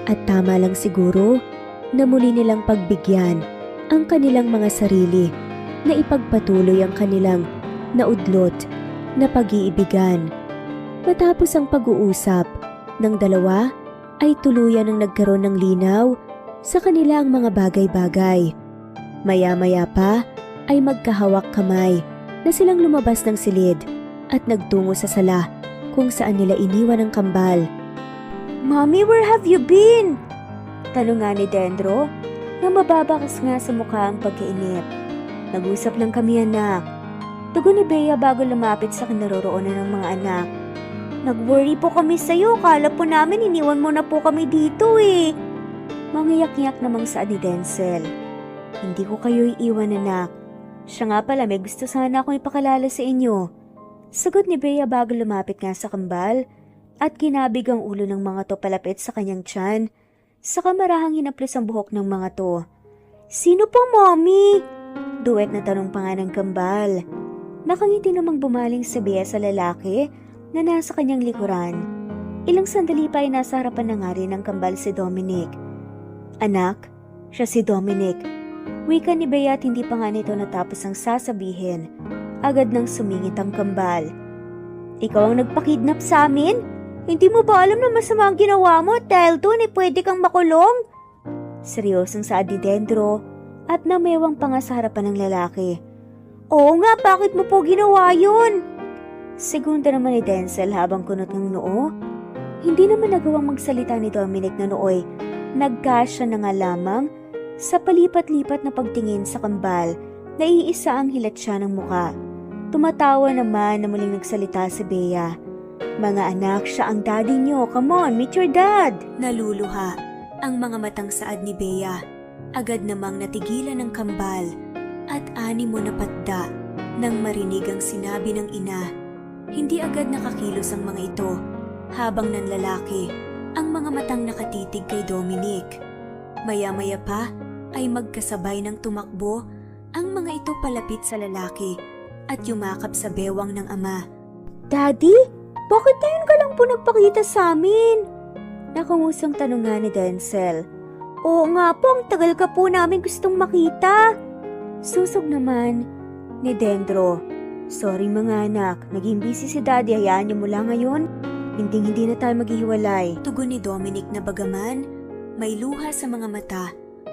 At tama lang siguro na muli nilang pagbigyan ang kanilang mga sarili na ipagpatuloy ang kanilang naudlot na pag-iibigan. Matapos ang pag-uusap ng dalawa ay tuluyan ang nagkaroon ng linaw sa kanilang mga bagay-bagay. Maya-maya pa ay magkahawak kamay na silang lumabas ng silid at nagtungo sa sala kung saan nila iniwan ang kambal. Mommy, where have you been? Tanong nga ni Dendro na mababakas nga sa mukha ang pagkainip. Nag-usap lang kami, anak. Tugon ni Bea bago lumapit sa kinaroroonan ng mga anak. Nag-worry po kami sa'yo. Kala po namin iniwan mo na po kami dito eh. Mangiyak-iyak namang saad ni Denzel. Hindi ko kayo iiwan, anak. Siya nga pala, may gusto sana akong ipakalala sa inyo. Sagot ni Bea bago lumapit nga sa kambal at kinabig ang ulo ng mga to palapit sa kanyang tiyan. Saka marahang hinaplos ang buhok ng mga to. Sino po, Mommy? Duet na tanong pa nga ng kambal. Nakangiti namang bumaling si Bea sa lalaki na nasa kanyang likuran. Ilang sandali pa ay nasa harapan na nga rin ng kambal si Dominic. Anak, siya si Dominic. Wika ni Bea at hindi pa nga nito natapos ang sasabihin. Agad nang sumingit ang kambal. Ikaw ang nagpakidnap sa amin? Hindi mo ba alam na masama ang ginawa mo dahil doon ay pwede kang makulong? Seryosong saad ni Dendro at namewang pa nga sa harapan ng lalaki. Oo nga, bakit mo po ginawa yun? Segunda naman ni Denzel habang kunot ng noo. Hindi naman nagawang magsalita ni Dominic na nooy. Nagkasya na nga lamang sa palipat-lipat na pagtingin sa kambal na iisa ang hilat siya ng muka. Tumatawa naman na muling nagsalita si Bea. Mga anak, siya ang daddy niyo. Come on, meet your dad. Naluluha ang mga matang saad ni Bea. Agad namang natigilan ng kambal at animo na patda nang marinig ang sinabi ng ina. Hindi agad nakakilos ang mga ito habang nanlalaki ang mga matang nakatitig kay Dominic. Maya-maya pa ay magkasabay ng tumakbo ang mga ito palapit sa lalaki at yumakap sa bewang ng ama. Daddy, bakit ngayon ka lang po nagpakita sa amin? Nakangusang tanong nga ni Denzel. Oo nga po, ang tagal ka po namin gustong makita. Susog naman ni Dendro. Sorry mga anak, naging busy si Daddy, hayaan niyo mula ngayon. Hindi na tayo maghihiwalay. Tugon ni Dominic na bagaman, may luha sa mga mata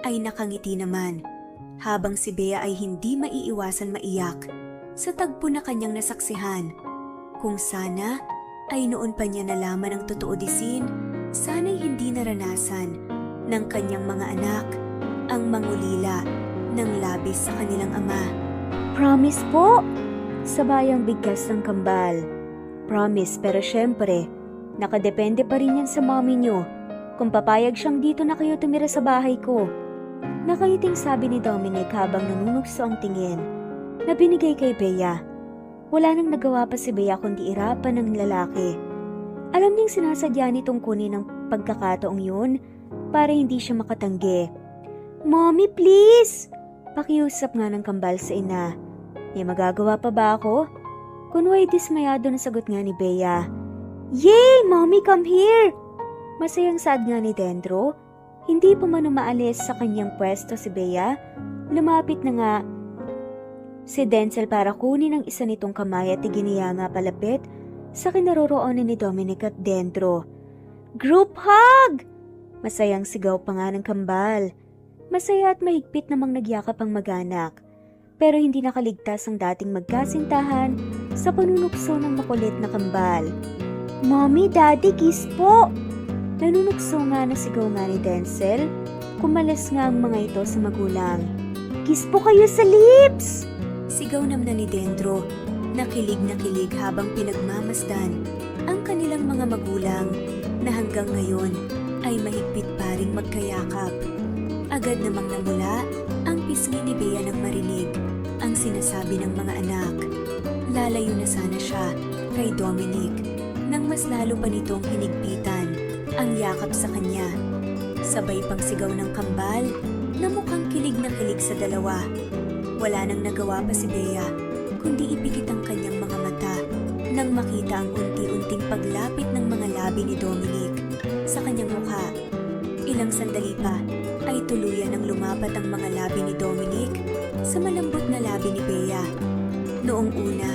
ay nakangiti naman. Habang si Bea ay hindi maiiwasan maiyak sa tagpo na kanyang nasaksihan. Kung sana ay noon pa niya nalaman ang totoo disin, sana'y hindi naranasan ng kanyang mga anak ang mangulila ng labis sa kanilang ama. Promise po? Sabayang bigkas ng kambal. Promise, pero syempre, nakadepende pa rin yan sa mommy nyo kung papayag siyang dito na kayo tumira sa bahay ko. Nakangiting sabi ni Dominic habang nanunugso ang tingin na binigay kay Bea. Wala nang nagawa pa si Bea kundi irapan ng lalaki. Alam niyang sinasadya nitong kunin ng pagkakataong yun para hindi siya makatanggi. Mommy, please! Pakiusap nga ng kambal sa ina. May magagawa pa ba ako? Kunway dismayado na sagot nga ni Bea. Yay! Mommy, come here! Masayang saad nga ni Dendro. Hindi pa man umaalis sa kanyang pwesto si Bea. Lumapit na nga si Denzel para kunin ang isa nitong kamay at iginiya nga palapit sa kinaroroonan ni Dominic at Dendro. Group hug! Masayang sigaw pa nga ng kambal. Masaya at mahigpit namang nagyakap ang mag-anak. Pero hindi nakaligtas ang dating magkasintahan sa panunukso ng makulit na kambal. Mommy, Daddy, kiss po! Nanunukso nga na sigaw nga ni Denzel. Kumalas nga ang mga ito sa magulang. Kiss po kayo sa lips! Sigaw naman ni Dendro. Nakilig habang pinagmamasdan ang kanilang mga magulang na hanggang ngayon ay mahigpit pa ring magkayakap. Agad namang namula ang pisngi ni Bea nang marinig ang sinasabi ng mga anak. Lalayo na sana siya kay Dominic nang mas lalo pa nitong hinigpitan ang yakap sa kanya. Sabay pang sigaw ng kambal na mukhang kilig na kilig sa dalawa. Wala nang nagawa pa si Bea kundi ipikit ang kanyang mga mata nang makita ang unti-unting paglapit ng mga labi ni Dominic sa kanyang mukha. Ilang sandali pa ay tuluyan ng lumapat ang mga labi ni Dominic sa malambot na labi ni Bea. Noong una,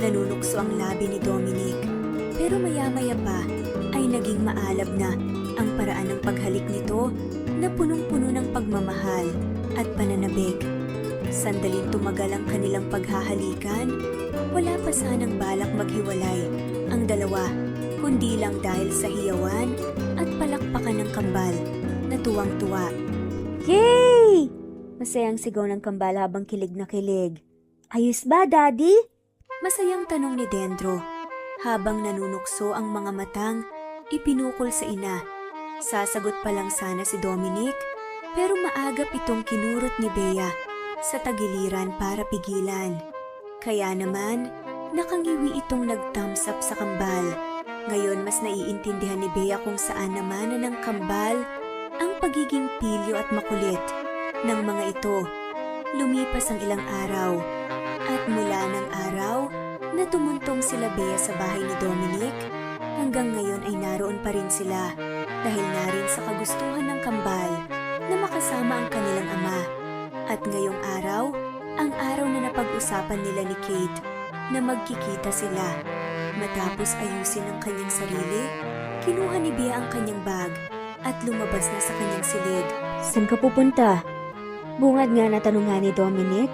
nanunukso ang labi ni Dominic, pero maya-maya pa ay naging maalab na ang paraan ng paghalik nito na punong-puno ng pagmamahal at pananabik. Sandaling tumagal ang kanilang paghahalikan, wala pa sanang balak maghiwalay ang dalawa, kundi lang dahil sa hiyawan at palakpakan ng kambal na tuwang-tuwa. Yay! Masayang sigaw ng kambal habang kilig na kilig. Ayos ba, Daddy? Masayang tanong ni Dendro habang nanunukso ang mga matang ipinukol sa ina. Sasagot pa lang sana si Dominic, pero maagap itong kinurot ni Bea sa tagiliran para pigilan. Kaya naman, nakangiwi itong nag-thumbs up sa kambal. Ngayon mas naiintindihan ni Bea kung saan naman ng kambal ang pagiging pilyo at makulit ng mga ito. Lumipas ang ilang araw, at mula ng araw na tumuntong sila Bea sa bahay ni Dominic, hanggang ngayon ay naroon pa rin sila dahil na rin sa kagustuhan ng kambal na makasama ang kanilang ama. At ngayong araw, ang araw na napag-usapan nila ni Kate na magkikita sila. Matapos ayusin ang kanyang sarili, kinuha ni Bea ang kanyang bag at lumabas na sa kanyang silid. Saan ka pupunta? Bungad nga na tanong nga ni Dominic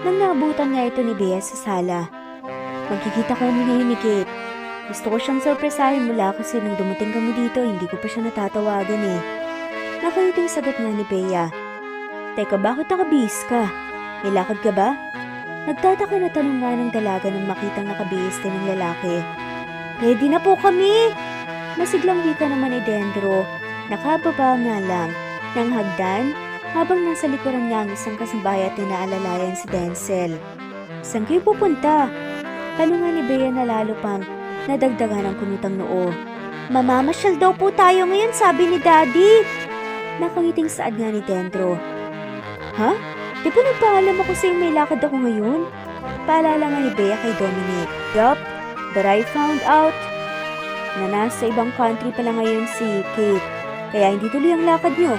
nang naabutan nga ito ni Bea sa sala. Magkikita kami ngayon ni Kate. Gusto ko siyang sorpresahin mula kasi nung dumating kami dito, hindi ko pa siya natatawagan eh. Nakaliting sagot nga ni Bea. Teka, bakit nakabihis ka? May lakad ka ba? Nagtataka na tanong nga ng dalaga nang makitang nakabihis din ng lalaki. Ready na po kami! Masiglang wika naman ni Dendro. Nakababa nga lang ng hagdan habang nasa likuran nga ang isang kasambahay at inaalalayan si Denzel. Saan kayo pupunta? Tanong nga ni Bea na lalo pang nadagdagan ng kunutang noo. Mamamasyal daw po tayo ngayon, sabi ni Daddy. Nakangiting saad nga ni Dendro. Ha? Di ba nagpaalam ako sa'yo may lakad ako ngayon? Paalala nga ni Bea kay Dominic. Yup, but I found out na nasa ibang country pala ngayon si Kate, kaya hindi tuloy ang lakad nyo.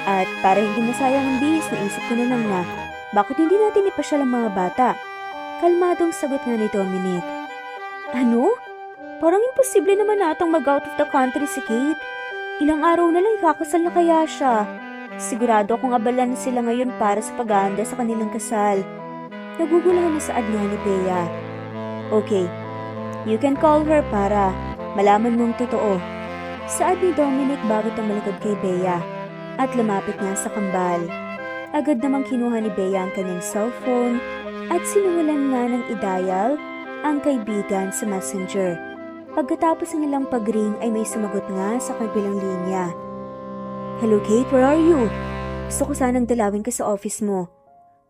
At para hindi masayang ang bihis, naisip ko na lang na, bakit hindi natin ipasyal ang mga bata? Kalmadong sagot nga ni Dominic. Ano? Parang imposible naman natang mag-out of the country si Kate. Ilang araw na lang ikakasal na kaya siya. Sigurado akong abalan sila ngayon para sa pag-aanda sa kanilang kasal. Naguguluhan na saad nga ni Bea. Okay, you can call her para malaman mong totoo. Saad ni Dominic bago tumalikod kay Bea at lumapit nga sa kambal. Agad namang kinuha ni Bea ang kanyang cellphone at sinulan nga ng i-dial ang kaibigan sa messenger. Pagkatapos ng ilang pag-ring ay may sumagot nga sa kabilang linya. Hello Kate, where are you? Gusto ko sanang dalawin ka sa office mo.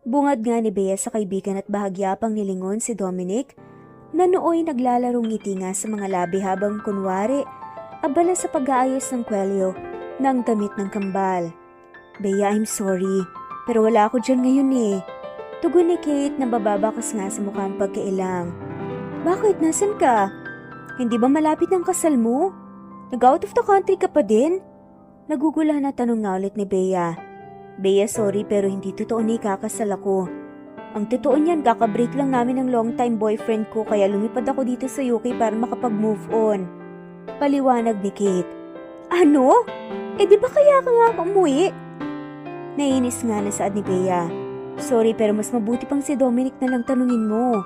Bungad nga ni Bea sa kaibigan at bahagya pang nilingon si Dominic na nooy naglalarong ngiti nga sa mga labi habang kunwari abala sa pag-aayos ng kwelyo ng damit ng kambal. Bea, I'm sorry, pero wala ako dyan ngayon eh. Tugon ni Kate na bababakas nga sa mukha ang pagkailang. Bakit? Nasaan ka? Hindi ba malapit ang kasal mo? Nag-out of the country ka pa din? Nagugulahan na tanong nga ulit ni Bea. Bea, sorry pero hindi totoo na ikakasal ako. Ang totoo niyan, kakabreak lang namin ng long-time boyfriend ko kaya lumipad ako dito sa UK para makapag-move on. Paliwanag ni Kate. Ano? Eh di ba kaya ka nga umuwi? Nainis nga na saad ni Bea. Sorry pero mas mabuti pang si Dominic na lang tanungin mo.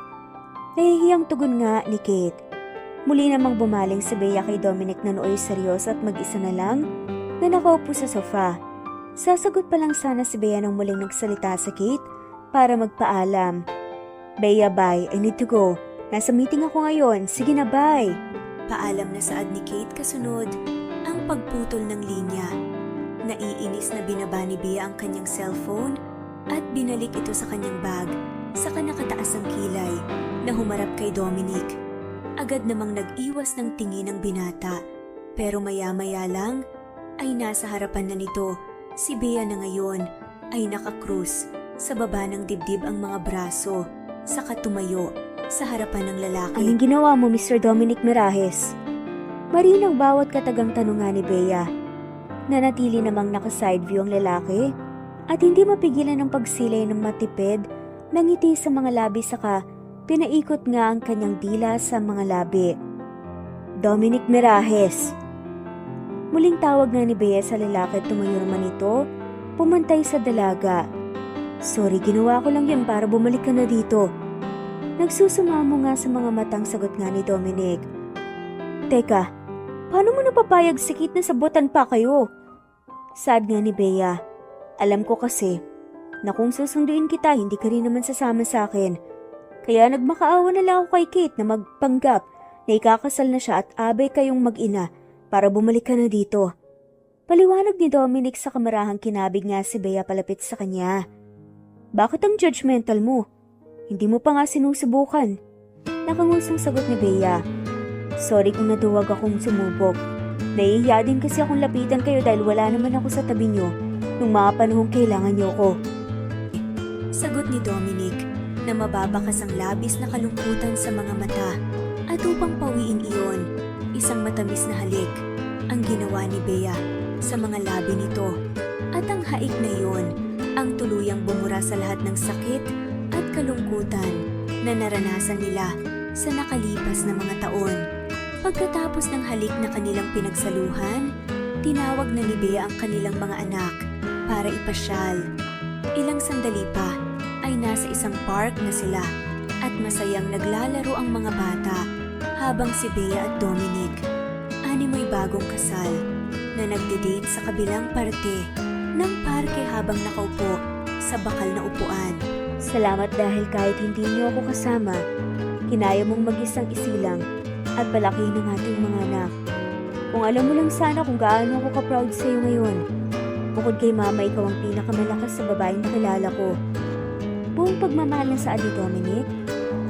Nahihiyang tugon nga ni Kate. Muli namang bumaling si Bea kay Dominic na nooy seryoso at mag-isa na lang na nakaupo sa sofa. Sasagot pa lang sana si Bea nang muling nagsalita sa Kate para magpaalam. Bea, bye. I need to go. Nasa meeting ako ngayon. Sige na, bye. Paalam na saad ni Kate kasunod ang pagputol ng linya. Naiinis na binaba ni Bea ang kanyang cellphone at binalik ito sa kanyang bag. Saka nakataas ang kilay na humarap kay Dominic. Agad namang nag-iwas ng tingin ng binata. Pero maya-maya lang ay nasa harapan na nito si Bea na ngayon ay nakakrus sa baba ng dibdib ang mga braso saka tumayo sa harapan ng lalaki. Anong ginawa mo, Mr. Dominic Mirajes? Marinaw bawat katagang tanungan ni Bea. Nanatili namang naka-side view ang lalaki at hindi mapigilan ang pagsilay ng matipid na ngiti sa mga labi saka pinaikot nga ang kanyang dila sa mga labi. Dominic Mirajes. Muling tawag nga ni Bea sa lalaki at tumayo naman ito, pumantay sa dalaga. Sorry, ginawa ko lang yun para bumalik ka na dito. Nagsusumamo nga sa mga matang sagot nga ni Dominic. Teka, paano mo napapayag sikit na sabutan pa kayo? Sad nga ni Bea. Alam ko kasi na kung susunduin kita hindi ka rin naman sasama sa akin. Kaya nagmakaawa na lang ako kay Kate na magpanggap na ikakasal na siya at abay kayong mag-ina para bumalik ka na dito. Paliwanag ni Dominic sa kamarahang kinabig nga si Bea palapit sa kanya. Bakit ang judgmental mo? Hindi mo pa nga sinusubukan. Nakangusong sagot ni Bea. Sorry kung naduwag akong sumubok. Nahihiya din kasi akong lapitan kayo dahil wala naman ako sa tabi niyo nung mga panahong kailangan niyo ko. Sagot ni Dominic na mababakas ang labis na kalungkutan sa mga mata at upang pawiin iyon, isang matamis na halik ang ginawa ni Bea sa mga labi nito at ang haik na iyon ang tuluyang bumura sa lahat ng sakit at kalungkutan na naranasan nila sa nakalipas na mga taon. Pagkatapos ng halik na kanilang pinagsaluhan, tinawag na ni Bea ang kanilang mga anak para ipasyal. Ilang sandali pa ay nasa isang park na sila at masayang naglalaro ang mga bata habang si Bea at Dominic, animoy bagong kasal, na nagde-date sa kabilang parte ng parke habang nakaupo sa bakal na upuan. Salamat dahil kahit hindi niyo ako kasama, kinaya mong mag-isang isilang at palakihin ang ating mga anak. Kung alam mo lang sana kung gaano ako ka-proud sa iyo ngayon. Bukod kay mama, ikaw ang pinakamalakas sa babaeng nakilala ko. Buong pagmamahal na sa ni Dominic,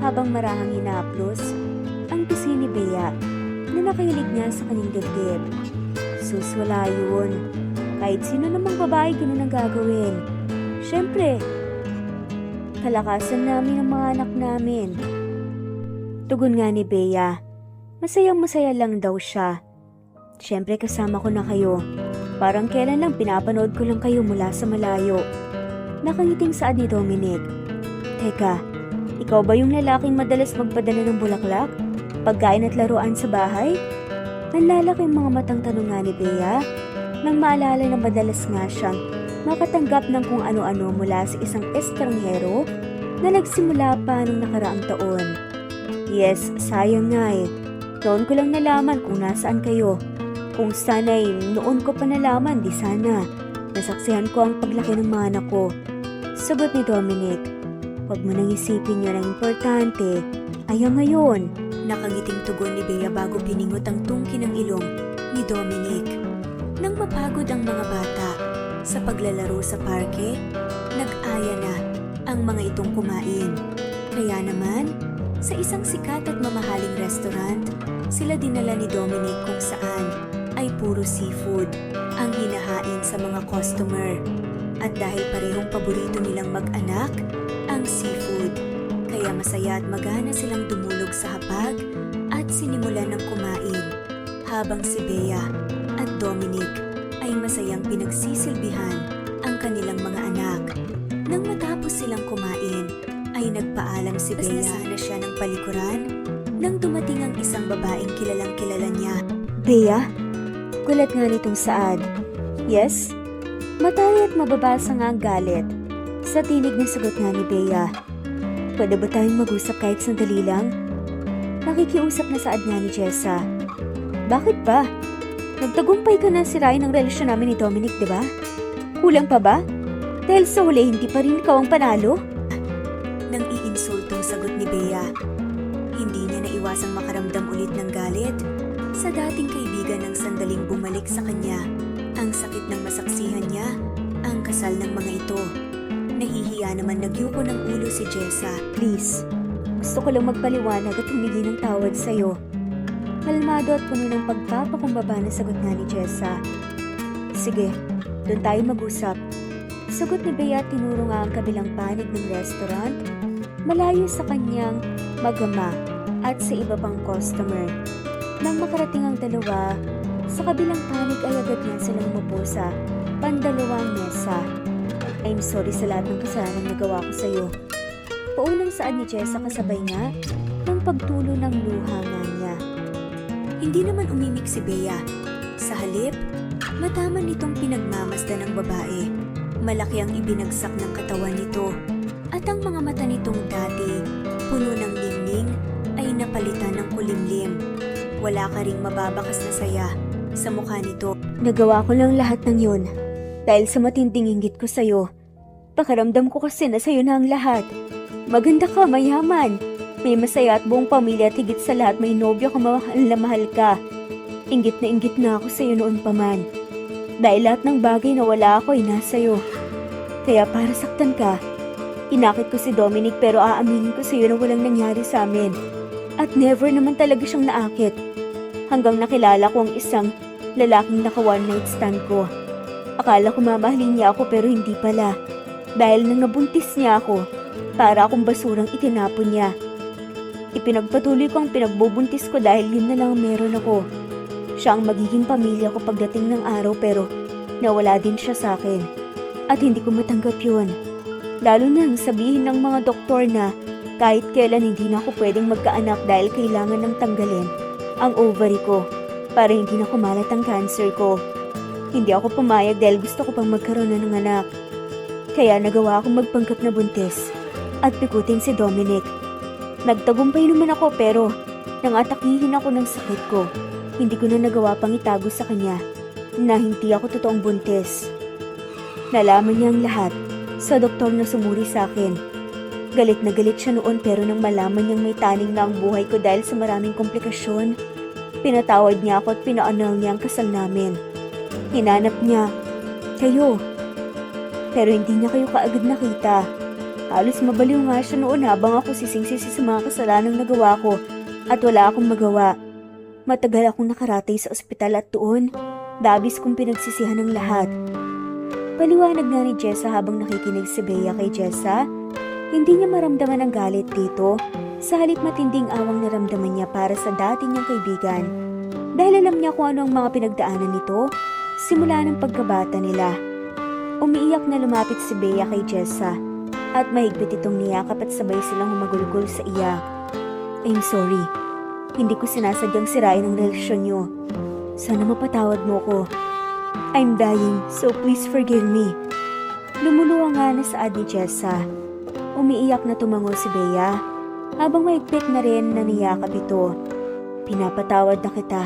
habang marahang inaaplos, ang pisi ni Bea na nakahilig niya sa kanyang dibdib. Sus, wala yun. Kahit sino namang babae ganun ang gagawin. Siyempre, kalakasan namin ang mga anak namin. Tugon nga ni Bea. Masayang-masaya lang daw siya. Siyempre kasama ko na kayo. Parang kailan lang pinapanood ko lang kayo mula sa malayo. Nakangiting saad ni Dominic. Teka, ikaw ba yung lalaking madalas magpadala ng bulaklak? Pagkain at laruan sa bahay? Nanlalaki ang mga matang tanong nga ni Bea nang maalala na madalas nga siyang makatanggap ng kung ano-ano mula sa isang estranghero na nagsimula pa nung nakaraang taon. Yes, sayang nga eh. Noon ko lang nalaman kung nasaan kayo. Kung sana'y noon ko pa nalaman, di sana. Nasaksihan ko ang paglaki ng mga anak ko. Sagot ni Dominic. Huwag mo nang isipin yun ang importante. Ay ngayon. Nakangiting tugon ni Bea bago piningot ang tungki ng ilong ni Dominic. Nang mapagod ang mga bata sa paglalaro sa parke, nag-aya na ang mga itong kumain. Kaya naman, sa isang sikat at mamahaling restaurant, sila dinala ni Dominic kung saan ay puro seafood ang hinahain sa mga customer. At dahil parehong paborito nilang mag-anak ang seafood, kaya masaya at magana silang dumulog sa hapag at sinimulan ng kumain habang si Bea at Dominic ay masayang pinagsisilbihan ang kanilang mga anak. Nang matapos silang kumain, ay nagpaalam si Bea na sana siya ng palikuran nang dumating ang isang babaeng kilalang-kilala niya. Bea? Gulat nga nitong saad. Yes? Matay at mababasa nga ang galit. Sa tinig na sagot nga ni Bea. Pwede ba tayong mag-usap kahit sandali lang? Nakikiusap na saad nga ni Jessa. Bakit ba? Nagtagumpay ka na sirain ang relasyon namin ni Dominic, di ba? Kulang pa ba? Dahil sa huli, hindi pa rin ikaw ang panalo? Nang iinsultong sagot ni Bea, hindi niya naiwasang makaramdam ulit ng galit sa dating kaibigan ng sandaling bumalik sa kanya. Ang sakit ng masaksihan niya, ang kasal ng mga ito. Nahihiya naman nagyuko ng ulo si Jessa. Please, gusto ko lang magpaliwanag at humingi ng tawad sa'yo. Kalmado at puno ng pagpapakumbaba na sagot nga ni Jessa. Sige, doon tayo mag-usap. Sagot ni Bea at tinuro nga ang kabilang panig ng restaurant malayo sa kanyang magama at sa iba pang customer. Nang makarating ang dalawa, sa kabilang panig ay agad yan silang umupo sa pandalawang mesa. I'm sorry sa lahat ng kasalanang nagawa ko sa'yo. Paunang saad ni Jessa kasabay nga ng pagtulo ng luha nga niya. Hindi naman umimik si Bea. Sa halip, mataman nitong pinagmamasdan ng babae. Malaki ang ibinagsak ng katawan nito. At ang mga mata nitong dati, puno ng lingling, ay napalitan ng kulimlim. Wala ka ring mababakas na saya sa mukha nito. Nagawa ko lang lahat ng yun dahil sa matinding inggit ko sa'yo. Pakaramdam ko kasi na sa'yo na ang lahat. Maganda ka, mayaman. May masaya at buong pamilya at higit sa lahat may nobyo ka, mahal na mahal ka. Inggit na ako sa'yo noon pa man. Dahil lahat ng bagay na wala ako ay nasa'yo. Kaya para saktan ka, inakit ko si Dominic pero aaminin ko sa'yo na walang nangyari sa amin. At never naman talaga siyang naakit. Hanggang nakilala ko ang isang lalaking naka one night stand ko. Akala ko mamahalin niya ako pero hindi pala. Dahil nang nabuntis niya ako, para akong basurang itinapon niya. Ipinagpatuloy ko ang pinagbubuntis ko dahil yun na lang ang meron ako. Siya ang magiging pamilya ko pagdating ng araw pero nawala din siya sa akin. At hindi ko matanggap yun. Lalo nang sabihin ng mga doktor na kahit kailan hindi na ako pwedeng magkaanak dahil kailangan ng tanggalin ang ovary ko para hindi na kumalat ang cancer ko. Hindi ako pumayag dahil gusto ko pang magkaroon na ng anak. Kaya nagawa akong magpanggap na buntis at pikutin si Dominic. Nagtagumpay naman ako pero nang atakihin ako ng sakit ko, hindi ko na nagawa pang itago sa kanya na hindi ako totoong buntis. Nalaman niya ang lahat sa doktor na sumuri sa akin. Galit na galit siya noon pero nang malaman niyang may taning na ang buhay ko dahil sa maraming komplikasyon, pinatawad niya ako at pinaanal niya ang kasal namin. Hinanap niya kayo. Pero hindi niya kayo kaagad nakita. Halos mabaliw nga siya noon habang ako sising-sisi sa mga kasalanang nagawa ko at wala akong magawa. Matagal akong nakaratay sa ospital at doon, dabis kong pinagsisihan ng lahat. Paliwanag nga ni Jessa habang nakikinig si Bea kay Jessa. Hindi niya maramdaman ang galit dito, sa halip matinding awang naramdaman niya para sa dati niyang kaibigan. Dahil alam niya kung ano ang mga pinagdaanan nito, simula ng pagkabata nila. Umiiyak na lumapit si Bea kay Jessa at mahigpit itong niyakap at sabay silang humagulgol sa iyak. I'm sorry. Hindi ko sinasadyang sirain ang relasyon niyo. Sana mapatawad mo ko. I'm dying, so please forgive me. Lumuluwa nga na saad ni Jessa. Umiiyak na tumango si Bea habang mahigpit na rin na niyakap ito. Pinapatawad na kita.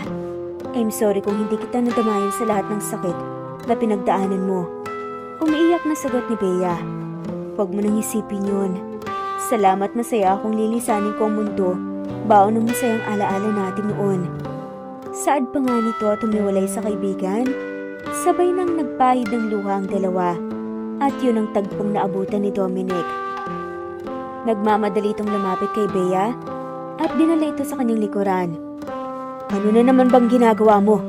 I'm sorry kung hindi kita nadamayan sa lahat ng sakit na pinagdaanan mo. Umiiyak na sagot ni Bea. Huwag mo nang isipin yun. Salamat, masaya akong lilisanin ko ang mundo. Baon ng masayang alaala natin noon. Saad pa nga nito at tumiwalay sa kaibigan. Sabay nang nagpahid ng luha ang dalawa. At yun ang tagpong naabutan ni Dominic. Nagmamadali itong lumapit kay Bea at dinala ito sa kanyang likuran. Ano na naman bang ginagawa mo?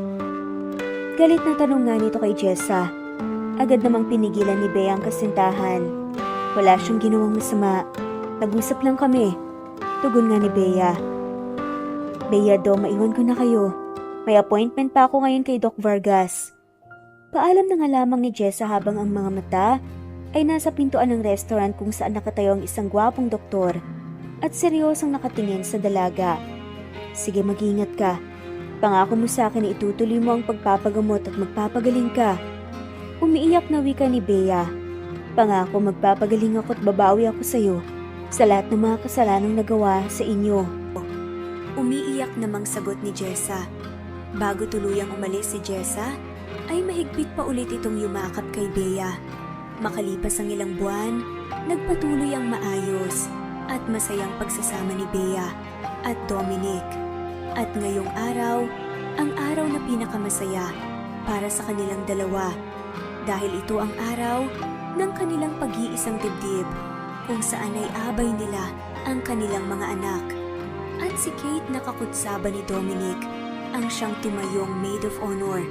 Galit na tanong nga nito kay Jessa. Agad namang pinigilan ni Bea ang kasintahan. Wala siyang ginawang masama. Nag-usap lang kami. Tugon nga ni Bea. Bea do, maiwan ko na kayo. May appointment pa ako ngayon kay Doc Vargas. Paalam na nga lamang ni Jessa habang ang mga mata ay nasa pintuan ng restaurant kung saan nakatayo ang isang gwapong doktor at seryosong nakatingin sa dalaga. Sige, mag-ingat ka. Pangako mo sa akin na itutuloy mo ang pagpapagamot at magpapagaling ka. Umiiyak na wika ni Bea. Pangako magpapagaling ako at babawi ako sa iyo sa lahat ng mga kasalanang nagawa sa inyo. Umiiyak namang sagot ni Jessa. Bago tuluyang umalis si Jessa, ay mahigpit pa ulit itong yumakap kay Bea. Makalipas ang ilang buwan, nagpatuloy ang maayos at masayang pagsasama ni Bea at Dominic. At ngayong araw, ang araw na pinakamasaya para sa kanilang dalawa. Dahil ito ang araw ng kanilang pag-iisang dibdib kung saan ay abay nila ang kanilang mga anak. At si Kate na kakutsaba ni Dominic ang siyang tumayong maid of honor.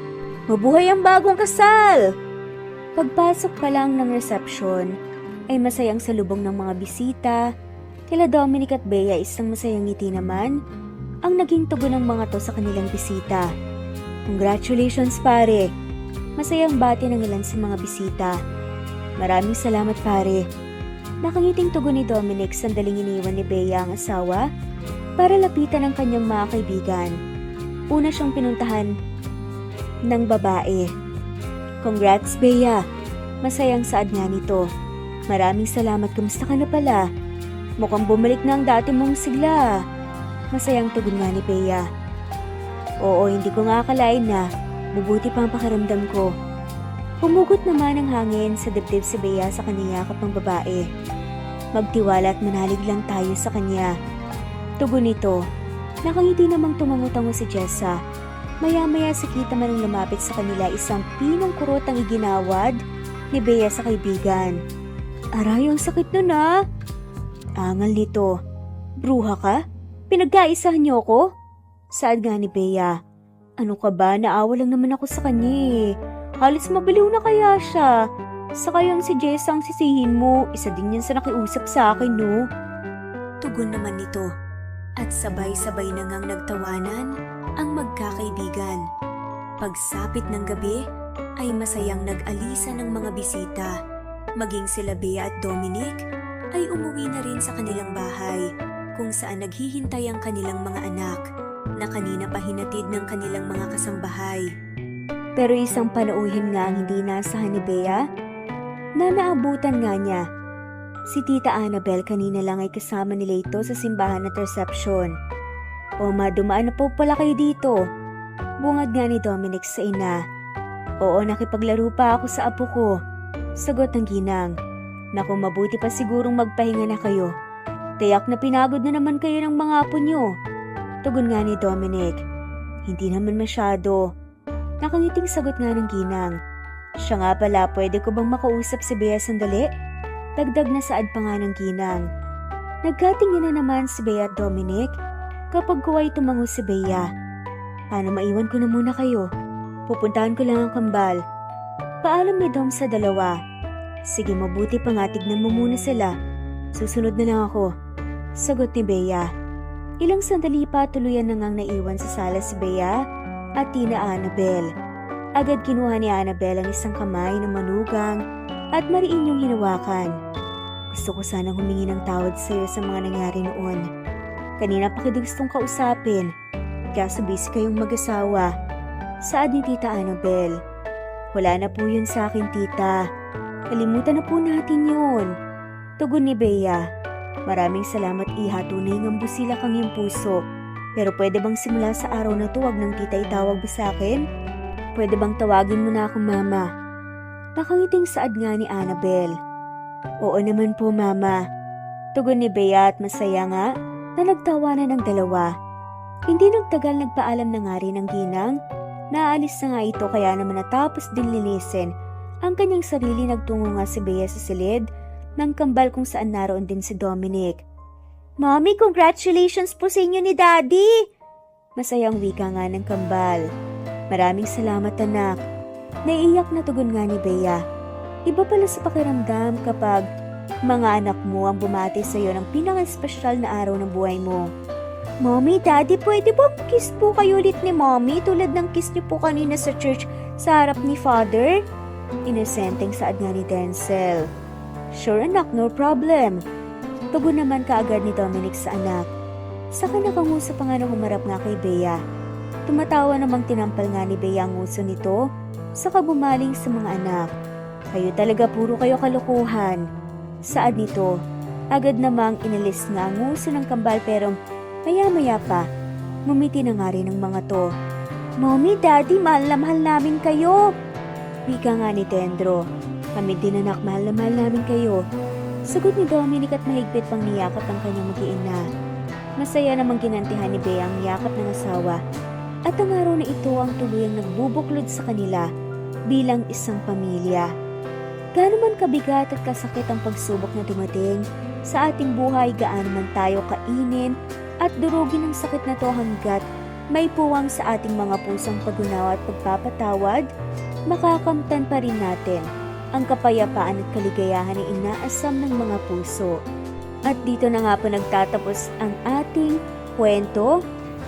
Mabuhay ang bagong kasal! Pagpasok pa lang ng reception, ay masayang salubong ng mga bisita Kila Dominic at Bea isang masayang ngiti naman ang naging tugon ng mga to sa kanilang bisita. Congratulations pare! Masayang bati ng ilan sa mga bisita. Maraming salamat pare. Nakangiting tugon ni Dominic sandaling iniwan ni Bea ang asawa para lapitan ang kanyang mga kaibigan. Una siyang pinuntahan ng babae. Congrats Bea! Masayang saad nga nito. Maraming salamat, kumusta ka na pala? Mukhang bumalik na ang dati mong sigla. Masayang tugon nga ni Bea. Oo, hindi ko nga akalain na mabuti pa ang pakiramdam ko. Humugot naman ang hangin sa dibdib si Bea sa kaniyakap ng babae. Magtiwala at manalig lang tayo sa kanya. Tugon nito. Nakangiti namang tumango-tango si Jessa. Maya-maya si Kita man ang lumapit sa kanila, isang pinong kurot ang iginawad ni Bea sa kaibigan. Aray, ang sakit nun ah! Angal nito. Bruha ka? Pinagkaisahan niyo ko? Saad nga ni Bea. Ano ka ba? Naawa lang naman ako sa kanya eh. Halos mabaliw na kaya siya. Saka yung si Jessa ang sisihin mo. Isa din yan sa nakiusap sa akin, no? Tugon naman nito. At sabay-sabay na ngang nagtawanan ang magkakaibigan. Pagsapit ng gabi, ay masayang nag-alisa ng mga bisita. Maging sila Bea at Dominic ay umuwi na rin sa kanilang bahay kung saan naghihintay ang kanilang mga anak na kanina pa hinatid ng kanilang mga kasambahay. Pero isang panauhin nga ang hindi nasahan ni Bea na naabutan nga niya. Si Tita Annabel kanina lang ay kasama nila ito sa simbahan at reception. Oma, dumaan na po pala kayo dito. Bungad nga ni Dominic sa ina. Oo, nakipaglaro pa ako sa apo ko. Sagot ng ginang. Naku, mabuti pa sigurong magpahinga na kayo. Tiyak na pinagod na naman kayo ng mga apo nyo. Tugon nga ni Dominic. Hindi naman masyado. Nakangiting sagot nga ng ginang. Siya nga pala, pwede ko bang makausap si Bea sandali? Dagdag na saad pa nga ng ginang. Nagkatingin na naman si Bea at Dominic kapag kuwa'y tumango si Bea. Paano maiwan ko na muna kayo? Pupuntahan ko lang ang kambal. Paalam ni Dom sa dalawa. Sige, mabuti pa nga, tignan mo muna sila. Susunod na lang ako. Sagot ni Bea. Ilang sandali pa tuluyan na ngang naiwan sa sala si Bea at Tina Annabel. Agad kinuha ni Annabel ang isang kamay na manugang at mariin yung hinawakan. Gusto ko sanang humingi ng tawad sa iyo sa mga nangyari noon. Kanina pa kita gustong kausapin. Kaso busy kayong mag-asawa. Saad ni Tita Annabel. Wala na po yun sa akin, tita. Kalimutan na po natin yun. Tugon ni Bea. Maraming salamat, iha, tunay ngang busila kang iyong puso. Pero pwede bang simula sa araw na to, wag ng tita itawag ba sa akin? Pwede bang tawagin mo na akong mama? Nakangiting saad nga ni Annabel. Oo naman po, mama. Tugon ni Bea at masaya nga na nagtawanan ng dalawa. Hindi nagtagal, nagpaalam na nga rin ang ginang. Naalis na nga ito, kaya naman natapos din linisin ang kanyang sarili. Nagtungo nga si Bea sa silid ng kambal kung saan naroon din si Dominic. Mommy, congratulations po sa inyo ni Daddy! Masayang wika nga ng kambal. Maraming salamat, anak. Naiiyak na tugon nga ni Bea. Iba pala sa pakiramdam kapag mga anak mo ang bumati sa iyo ng pinaka-espesyal na araw ng buhay mo. Mommy, Daddy, pwede bang kiss po kayo ulit ni Mommy tulad ng kiss niyo po kanina sa church sa harap ni Father? Inosenteng saad nga ni Denzel. Sure anak, no problem. Tugon naman kaagad ni Dominic sa anak. Saka nakangusap pa nga na humarap nga kay Bea. Tumatawa namang tinampal nga ni Bea ang uso nito, saka bumaling sa mga anak. Kayo talaga, puro kayo kalokohan. Saad nito, agad namang inalis nga ang uso ng kambal pero maya-maya pa, mumiti na nga rin ang mga to. Mommy, Daddy, mahal na mahal namin kayo. Wika nga ni Tendro. Kami din anak, mahal na mahal namin kayo. Sagot ni Dominic at mahigpit pang niyakap ang kanyang mag-iina. Masaya namang ginantihan ni Bea ang niyakap ng asawa. At ang araw na ito ang tuluyang nagbubuklod sa kanila bilang isang pamilya. Gaano man kabigat at kasakit ang pagsubok na dumating sa ating buhay, gaano man tayo kainin at durugin ang sakit na to hanggat may puwang sa ating mga pusong pag-unawa at pagpapatawad, makakamtan pa rin natin ang kapayapaan at kaligayahan na inaasam ng mga puso. At dito na nga po nagtatapos ang ating kwento.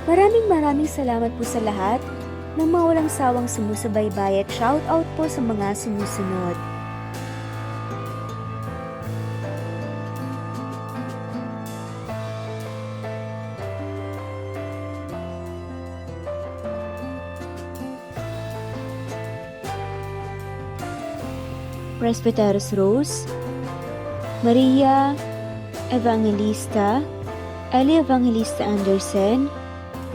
Maraming salamat po sa lahat ng mga walang sawang sumusubaybay at shout out po sa mga sumusunod. Presbyteros Rose, Maria Evangelista, Eli Evangelista Anderson,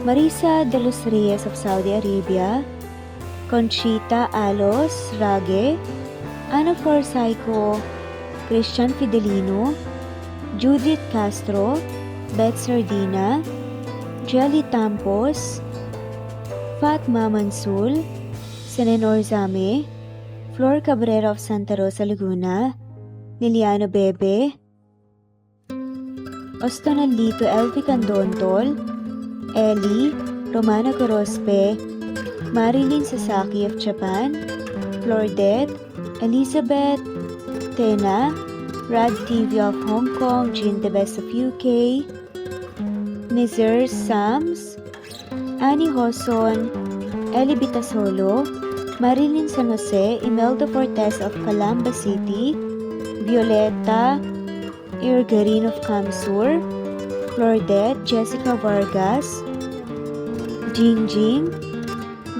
Marisa de los Reyes of Saudi Arabia, Conchita Alos Rage, Ana Forsaico, Christian Fidelino, Judith Castro, Beth Sardina, Jelly Tampos, Fatma Mansul, Senenor Zame, Flor Cabrera of Santa Rosa, Laguna, Liliano Bebe, Ostonalito Elvi Candontol, Eli, Romana Gorospe, Marilyn Sasaki of Japan, Flordet, Elizabeth, Tena, Rad TV of Hong Kong, Jean the Best of UK, Nizar Sams, Annie Hoson, Eli Bitasolo, Marilyn San Jose, Imelda Fortes of Calamba City, Violeta Irgarin of Kamsur, Flordet, Jessica Vargas, Jingjing,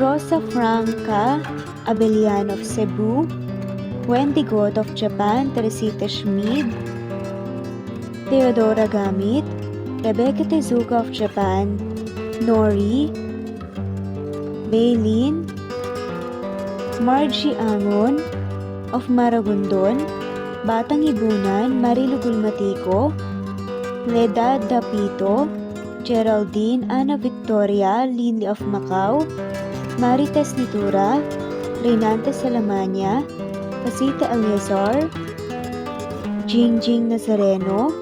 Rosa Franca Abelian of Cebu, Wendy God of Japan, Teresita Schmid, Theodora Gamit, Rebecca Tezuka of Japan, Nori, Baylin, Margie Angon of Maragondon, Batang Ibunan, Marilu Gulmatiko, Leda Dapito, Geraldine, Ana Victoria, Lindy of Macau, Marites Nitura, Renante Salamanya, Pasita Aliazar, Jingjing Nazareno,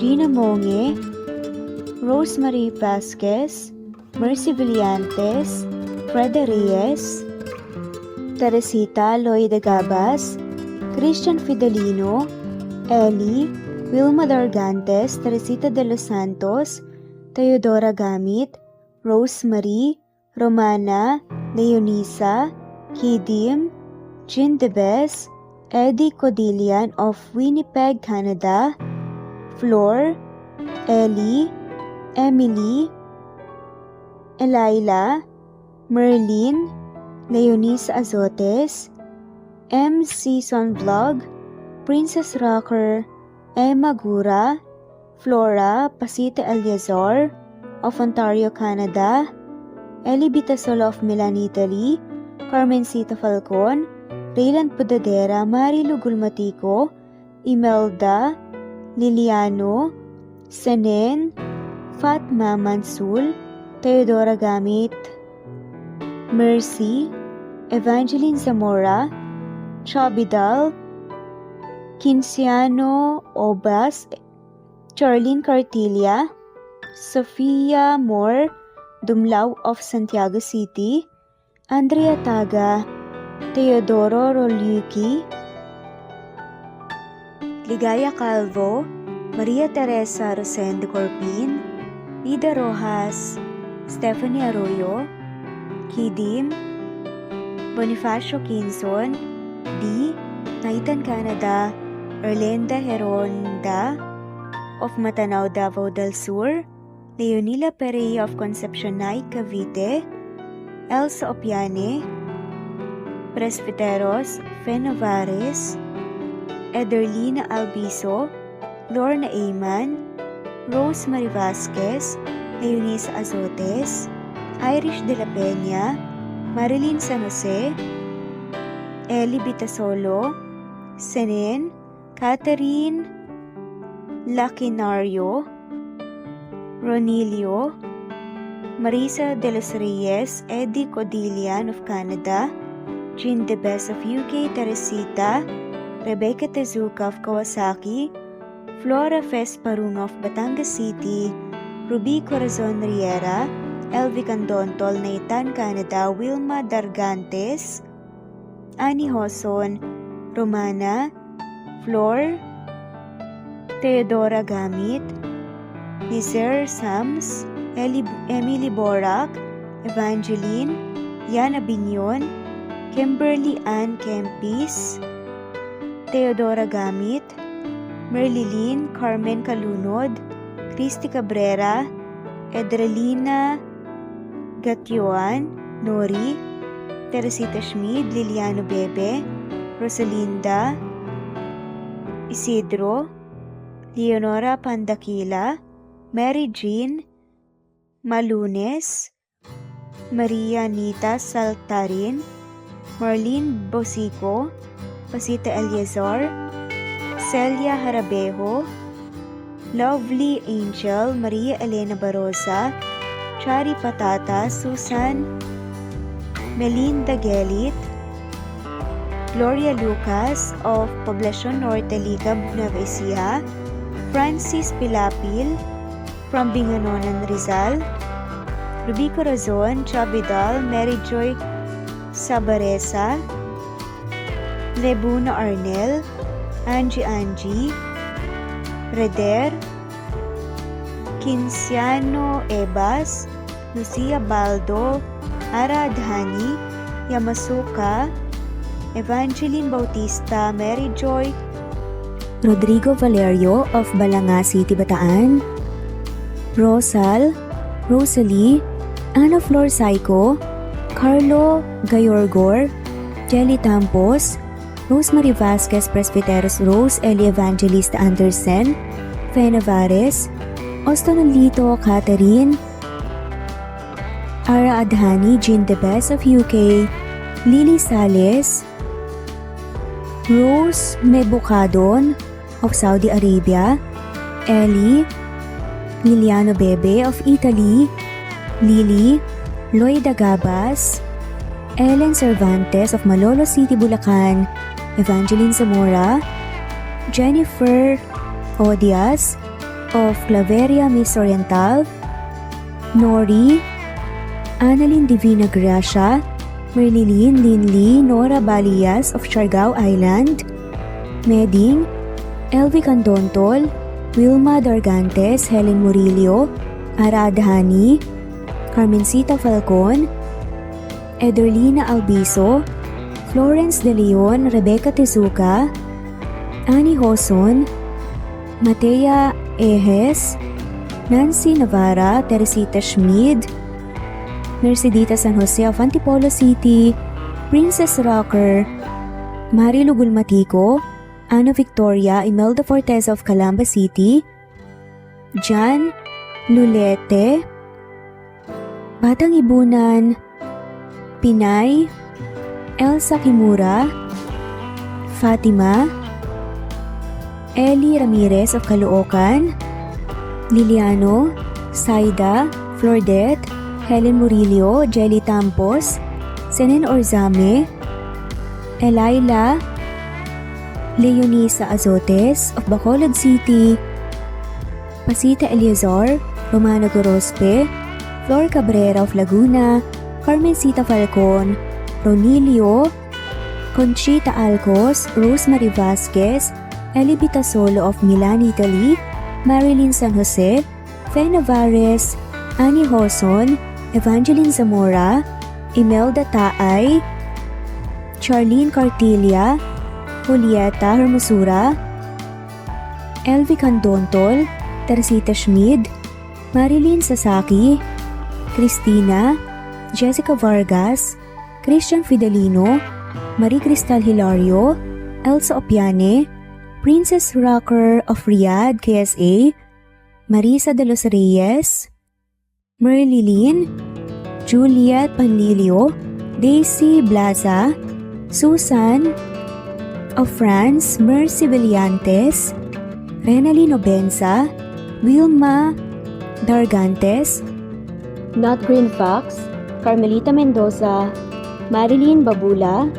Gina Monge, Rosemary Vasquez, Mercy Villantes, Freda Reyes, Teresita Loida Gabas, Christian Fidelino, Eli, Wilma Dargantes, Teresita de los Santos, Teodora Gamit, Rosemary, Romana, Leonisa, Kidim, Jean Debes, Eddie Codillian of Winnipeg, Canada, Flor, Eli, Emily, Elila, Merlin, Leonis Azotes, M. Season Vlog, Princess Rocker, Emma Gura, Flora Pasita Eliazar of Ontario, Canada, Eli Bitasol of Milan, Italy, Carmencita Falcon, Raylan Pudadera, Marilu Gulmatico, Imelda, Liliano, Senen, Fatma Mansul, Teodora Gamit, Mercy, Evangeline Zamora, Chabidal, Kinciano Obas, Charlene Cartilla, Sofia Moore, Dumlao of Santiago City, Andrea Taga, Teodoro Roliuki, Ligaya Calvo, Maria Teresa Rosendo Corpin, Ida Rojas, Stephanie Arroyo, Kidim, Bonifacio Quinzon, D. Naitan, Canada, Erlenda Heronda of Matanao, Davao del Sur, Leonila Pereira of Concepcion, Cavite, Elsa Opiane, Presbyteros Fenovares, Ederlina Albiso, Lorna Ayman, Rosemary Vasquez, Leonisa Azotes, Irish de la Peña, Marilyn San Jose, Eli Bitasolo, Senen, Catherine Lacinario, Ronilio, Marisa de los Reyes, Eddie Codillian of Canada, Jean Debes of UK, Teresita, Rebecca Tezuka of Kawasaki, Flora Fes Parung of Batangas City, Ruby Corazon Riera, Elvi Candontol, Naitan, Canada, Wilma Dargantes, Annie Hoson, Romana, Flor, Theodora Gamit, Lizer Sams, Emily Borak, Evangeline, Yana Binyon, Kimberly Ann Kempis, Theodora Gamit, Merlilyn Carmen Calunod, Christy Cabrera, Edralina Gatyoan, Nori, Teresita Schmid, Liliano Bebe, Rosalinda, Isidro, Leonora Pandakila, Mary Jean, Malunes, Maria Nita Saltarin, Marlene Bosico, Pasita Eliazar, Celia Harabejo, Lovely Angel, Maria Elena Barosa, Chari Patata, Susan, Melinda Gelit, Gloria Lucas of Poblacion Norte, Liga, Nueva Ecija, Francis Pilapil from Binganonan, Rizal, Ruby Corazon, Chabidal, Mary Joy Sabaresa, Lebuna Arnel, Angie, Reder, Kinciano Ebas, Lucia Baldo, Ara Adhani, Yamasuka, Evangeline Bautista, Mary Joy, Rodrigo Valerio of Balanga City, Bataan, Rosal, Rosalie, Ana Flor Saico, Carlo Gayorgor, Jelly Tampos, Rosemary Vasquez Presbyteros Rose, Eli Evangelista Anderson, Fe Navares, Ostonolito Catherine, Ara Adhani, Jean Debes of UK, Lily Sales, Rose Mebucadon of Saudi Arabia, Ellie, Liliano Bebe of Italy, Lily, Loida Gabas, Ellen Cervantes of Malolo City, Bulacan, Evangeline Zamora, Jennifer Odias of Claveria Miss Oriental, Nori, Annalyn Divina Gracia, Merlilyn Linley, Nora Balias of Siargao Island, Meding, Elvi Candontol, Wilma Dargantes, Helen Murillo, Ara Adhani, Carmencita Falcon, Ederlina Albiso, Florence De Leon, Rebecca Tezuka, Annie Hoson, Matea Ejes, Nancy Navarra, Teresita Schmid, Mercedita San Jose of Antipolo City, Princess Rocker, Marilu Gulmatico, Ana Victoria, Imelda Fortes of Calamba City, Jan Lulete, Batang Ibunan, Pinay, Elsa Kimura, Fatima, Eli Ramirez of Caloocan, Liliano, Saida, Flordet, Helen Murillo, Jelly Tampos, Senen Orzame, Elaila, Leonisa Azotes of Bacolod City, Pasita Eliazar, Romano Gorospe, Flor Cabrera of Laguna, Carmencita Falcon, Ronilio, Conchita Alcos, Rosemary Vasquez, Eli Bitasolo of Milan, Italy, Marilyn San Jose, Fe Navares, Annie Hoson, Evangeline Zamora, Imelda Taay, Charlene Cartilia, Julieta Hermosura, Elvi Candontol, Teresita Schmid, Marilyn Sasaki, Christina, Jessica Vargas, Christian Fidelino, Marie Cristal Hilario, Elsa Opiane, Princess Rocker of Riyadh, KSA, Marisa de los Reyes, Merlilyn, Juliet Panlilio, Daisy Blaza, Susan of France, Mercy Villantes, Renalyn Obenza, Wilma Dargantes, Not Green Fox, Carmelita Mendoza, Marilyn Babula,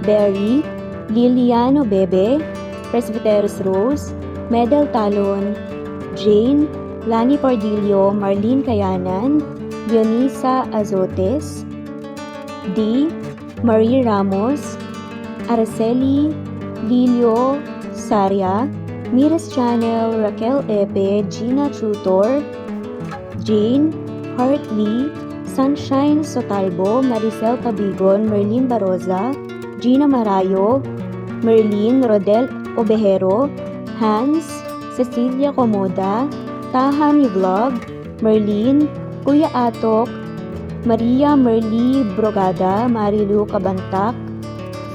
Berry, Liliano Bebe, Presbyteros Rose, Medal Talon, Jane, Lani Pardillo, Marlene Kayanan, Dionisa Azotes, D. Marie Ramos, Araceli Lilio Saria, Miras Channel, Raquel Epe, Gina Tutor, Jane, Hartley, Sunshine Sotalbo, Maricel Cabigon, Merlin Baroza, Gina Marayo, Merlin Rodel Obejero, Hans, Cecilia Comoda, Taha Mi Vlog, Merlin, Kuya Atok, Maria Merly Brogada, Marilu Cabantac,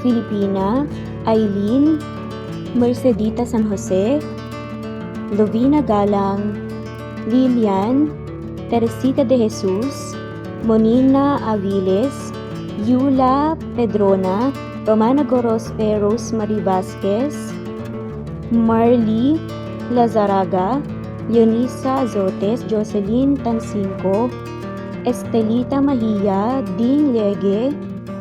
Filipina, Eileen, Mercedita San Jose, Lovina Galang, Lilian, Teresita de Jesus, Monina Aviles, Yula Pedrona, Romana Gorospe, Rosemary Vasquez, Marley Lazaraga, Leonisa Azotes, Jocelyn Tancinco, Estelita Mahia, Ding Lege,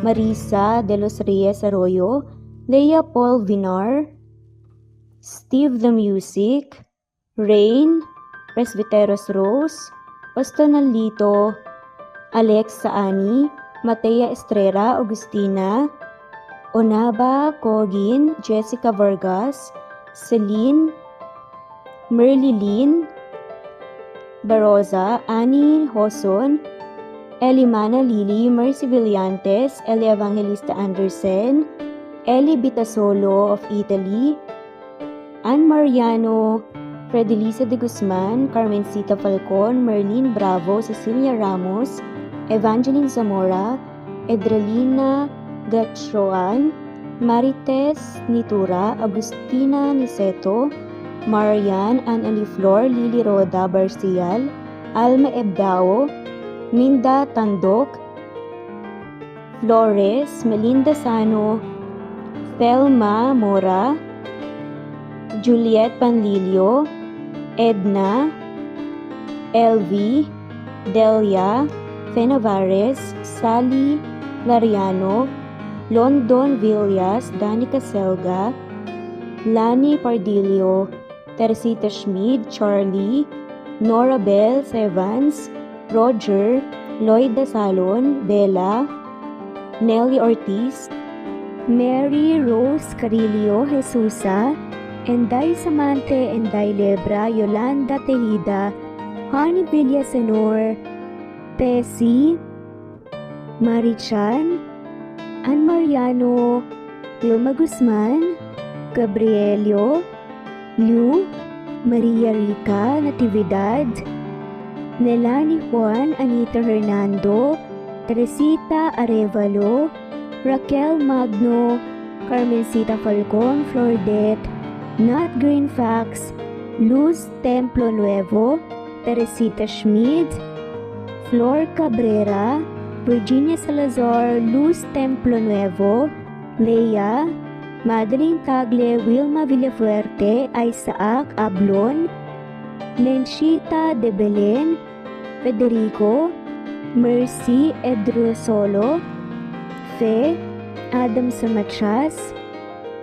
Marisa de los Reyes Arroyo, Leia Paul Vinar, Steve the Music, Rain, Presbyteros Rose, Ostonalito, Alex Saani, Matea Estrera, Agustina, Onaba Cogin, Jessica Vargas, Celine, Merlilyn Baroza, Annie Hoson, Elimana Lili, Mercy Villantes, Eli Evangelista Anderson, Eli Bitasolo of Italy, Ann Mariano, Fredelisa de Guzman, Carmencita Falcon, Merlin Bravo, Cecilia Ramos, Evangeline Zamora, Edralina Gatroan, Marites Nitura, Agustina Niceto, Marian, Ann Flor, Lily Roda Barcial, Alma Ebdao, Minda Tandok, Flores, Melinda Sano, Thelma Mora, Juliet Panlilio, Edna, Elvi, Delia, Fenavares, Sally Lariano, London Villas, Danica Selga, Lani Pardillo, Teresita Schmid, Charlie, Nora Bell Evans, Roger, Lloyd Dasalon, Bella, Nelly Ortiz, Mary Rose Carillo Jesusa, Enday Samante, Enday Lebra, Yolanda Tejida, Honey Villasenor, Tessie, Marichan, Ann Mariano, Wilma Guzman, Gabrielio, Lu, Maria Rica Natividad, Nelani Juan, Anita Hernando, Teresita Arevalo, Raquel Magno, Carmencita Falcon, Flordet, Nat Green Fax, Luz Templo Nuevo, Teresita Schmid, Flor Cabrera, Virginia Salazar, Luz Templo Nuevo, Leia, Madeline Tagle, Wilma Villafuerte, Isaac Ablon, Lenchita de Belen, Federico, Mercy Edrosolo, Fe, Adam Samachas,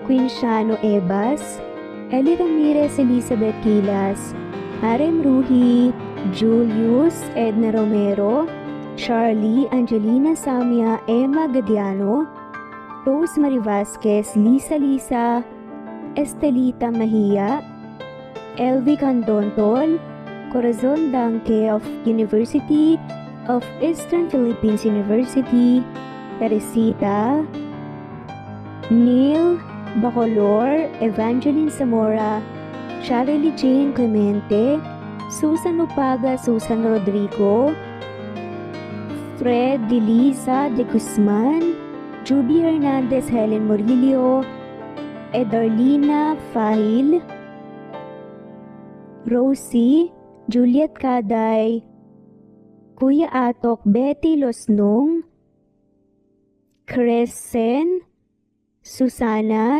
Quinshano Ebas, Eli Ramirez Elizabeth Kilas, Arem Ruhi, Julius Edna Romero, Charlie Angelina Samia, Emma Gadiano, Rosemary Vasquez, Lisa, Estelita Mahia, Elvi Candontol, Corazon Danke of University of Eastern Philippines University, Teresita, Neil Bacolor, Evangeline Zamora, Charlie Jane Clemente, Susan Upaga, Susan Rodrigo, Fred Delisa de Guzman, Juby Hernandez, Helen Murillo, Edarlina Fahil, Rosie, Juliet Kaday, Kuya Atok, Betty Losnong, Crescen, Susana,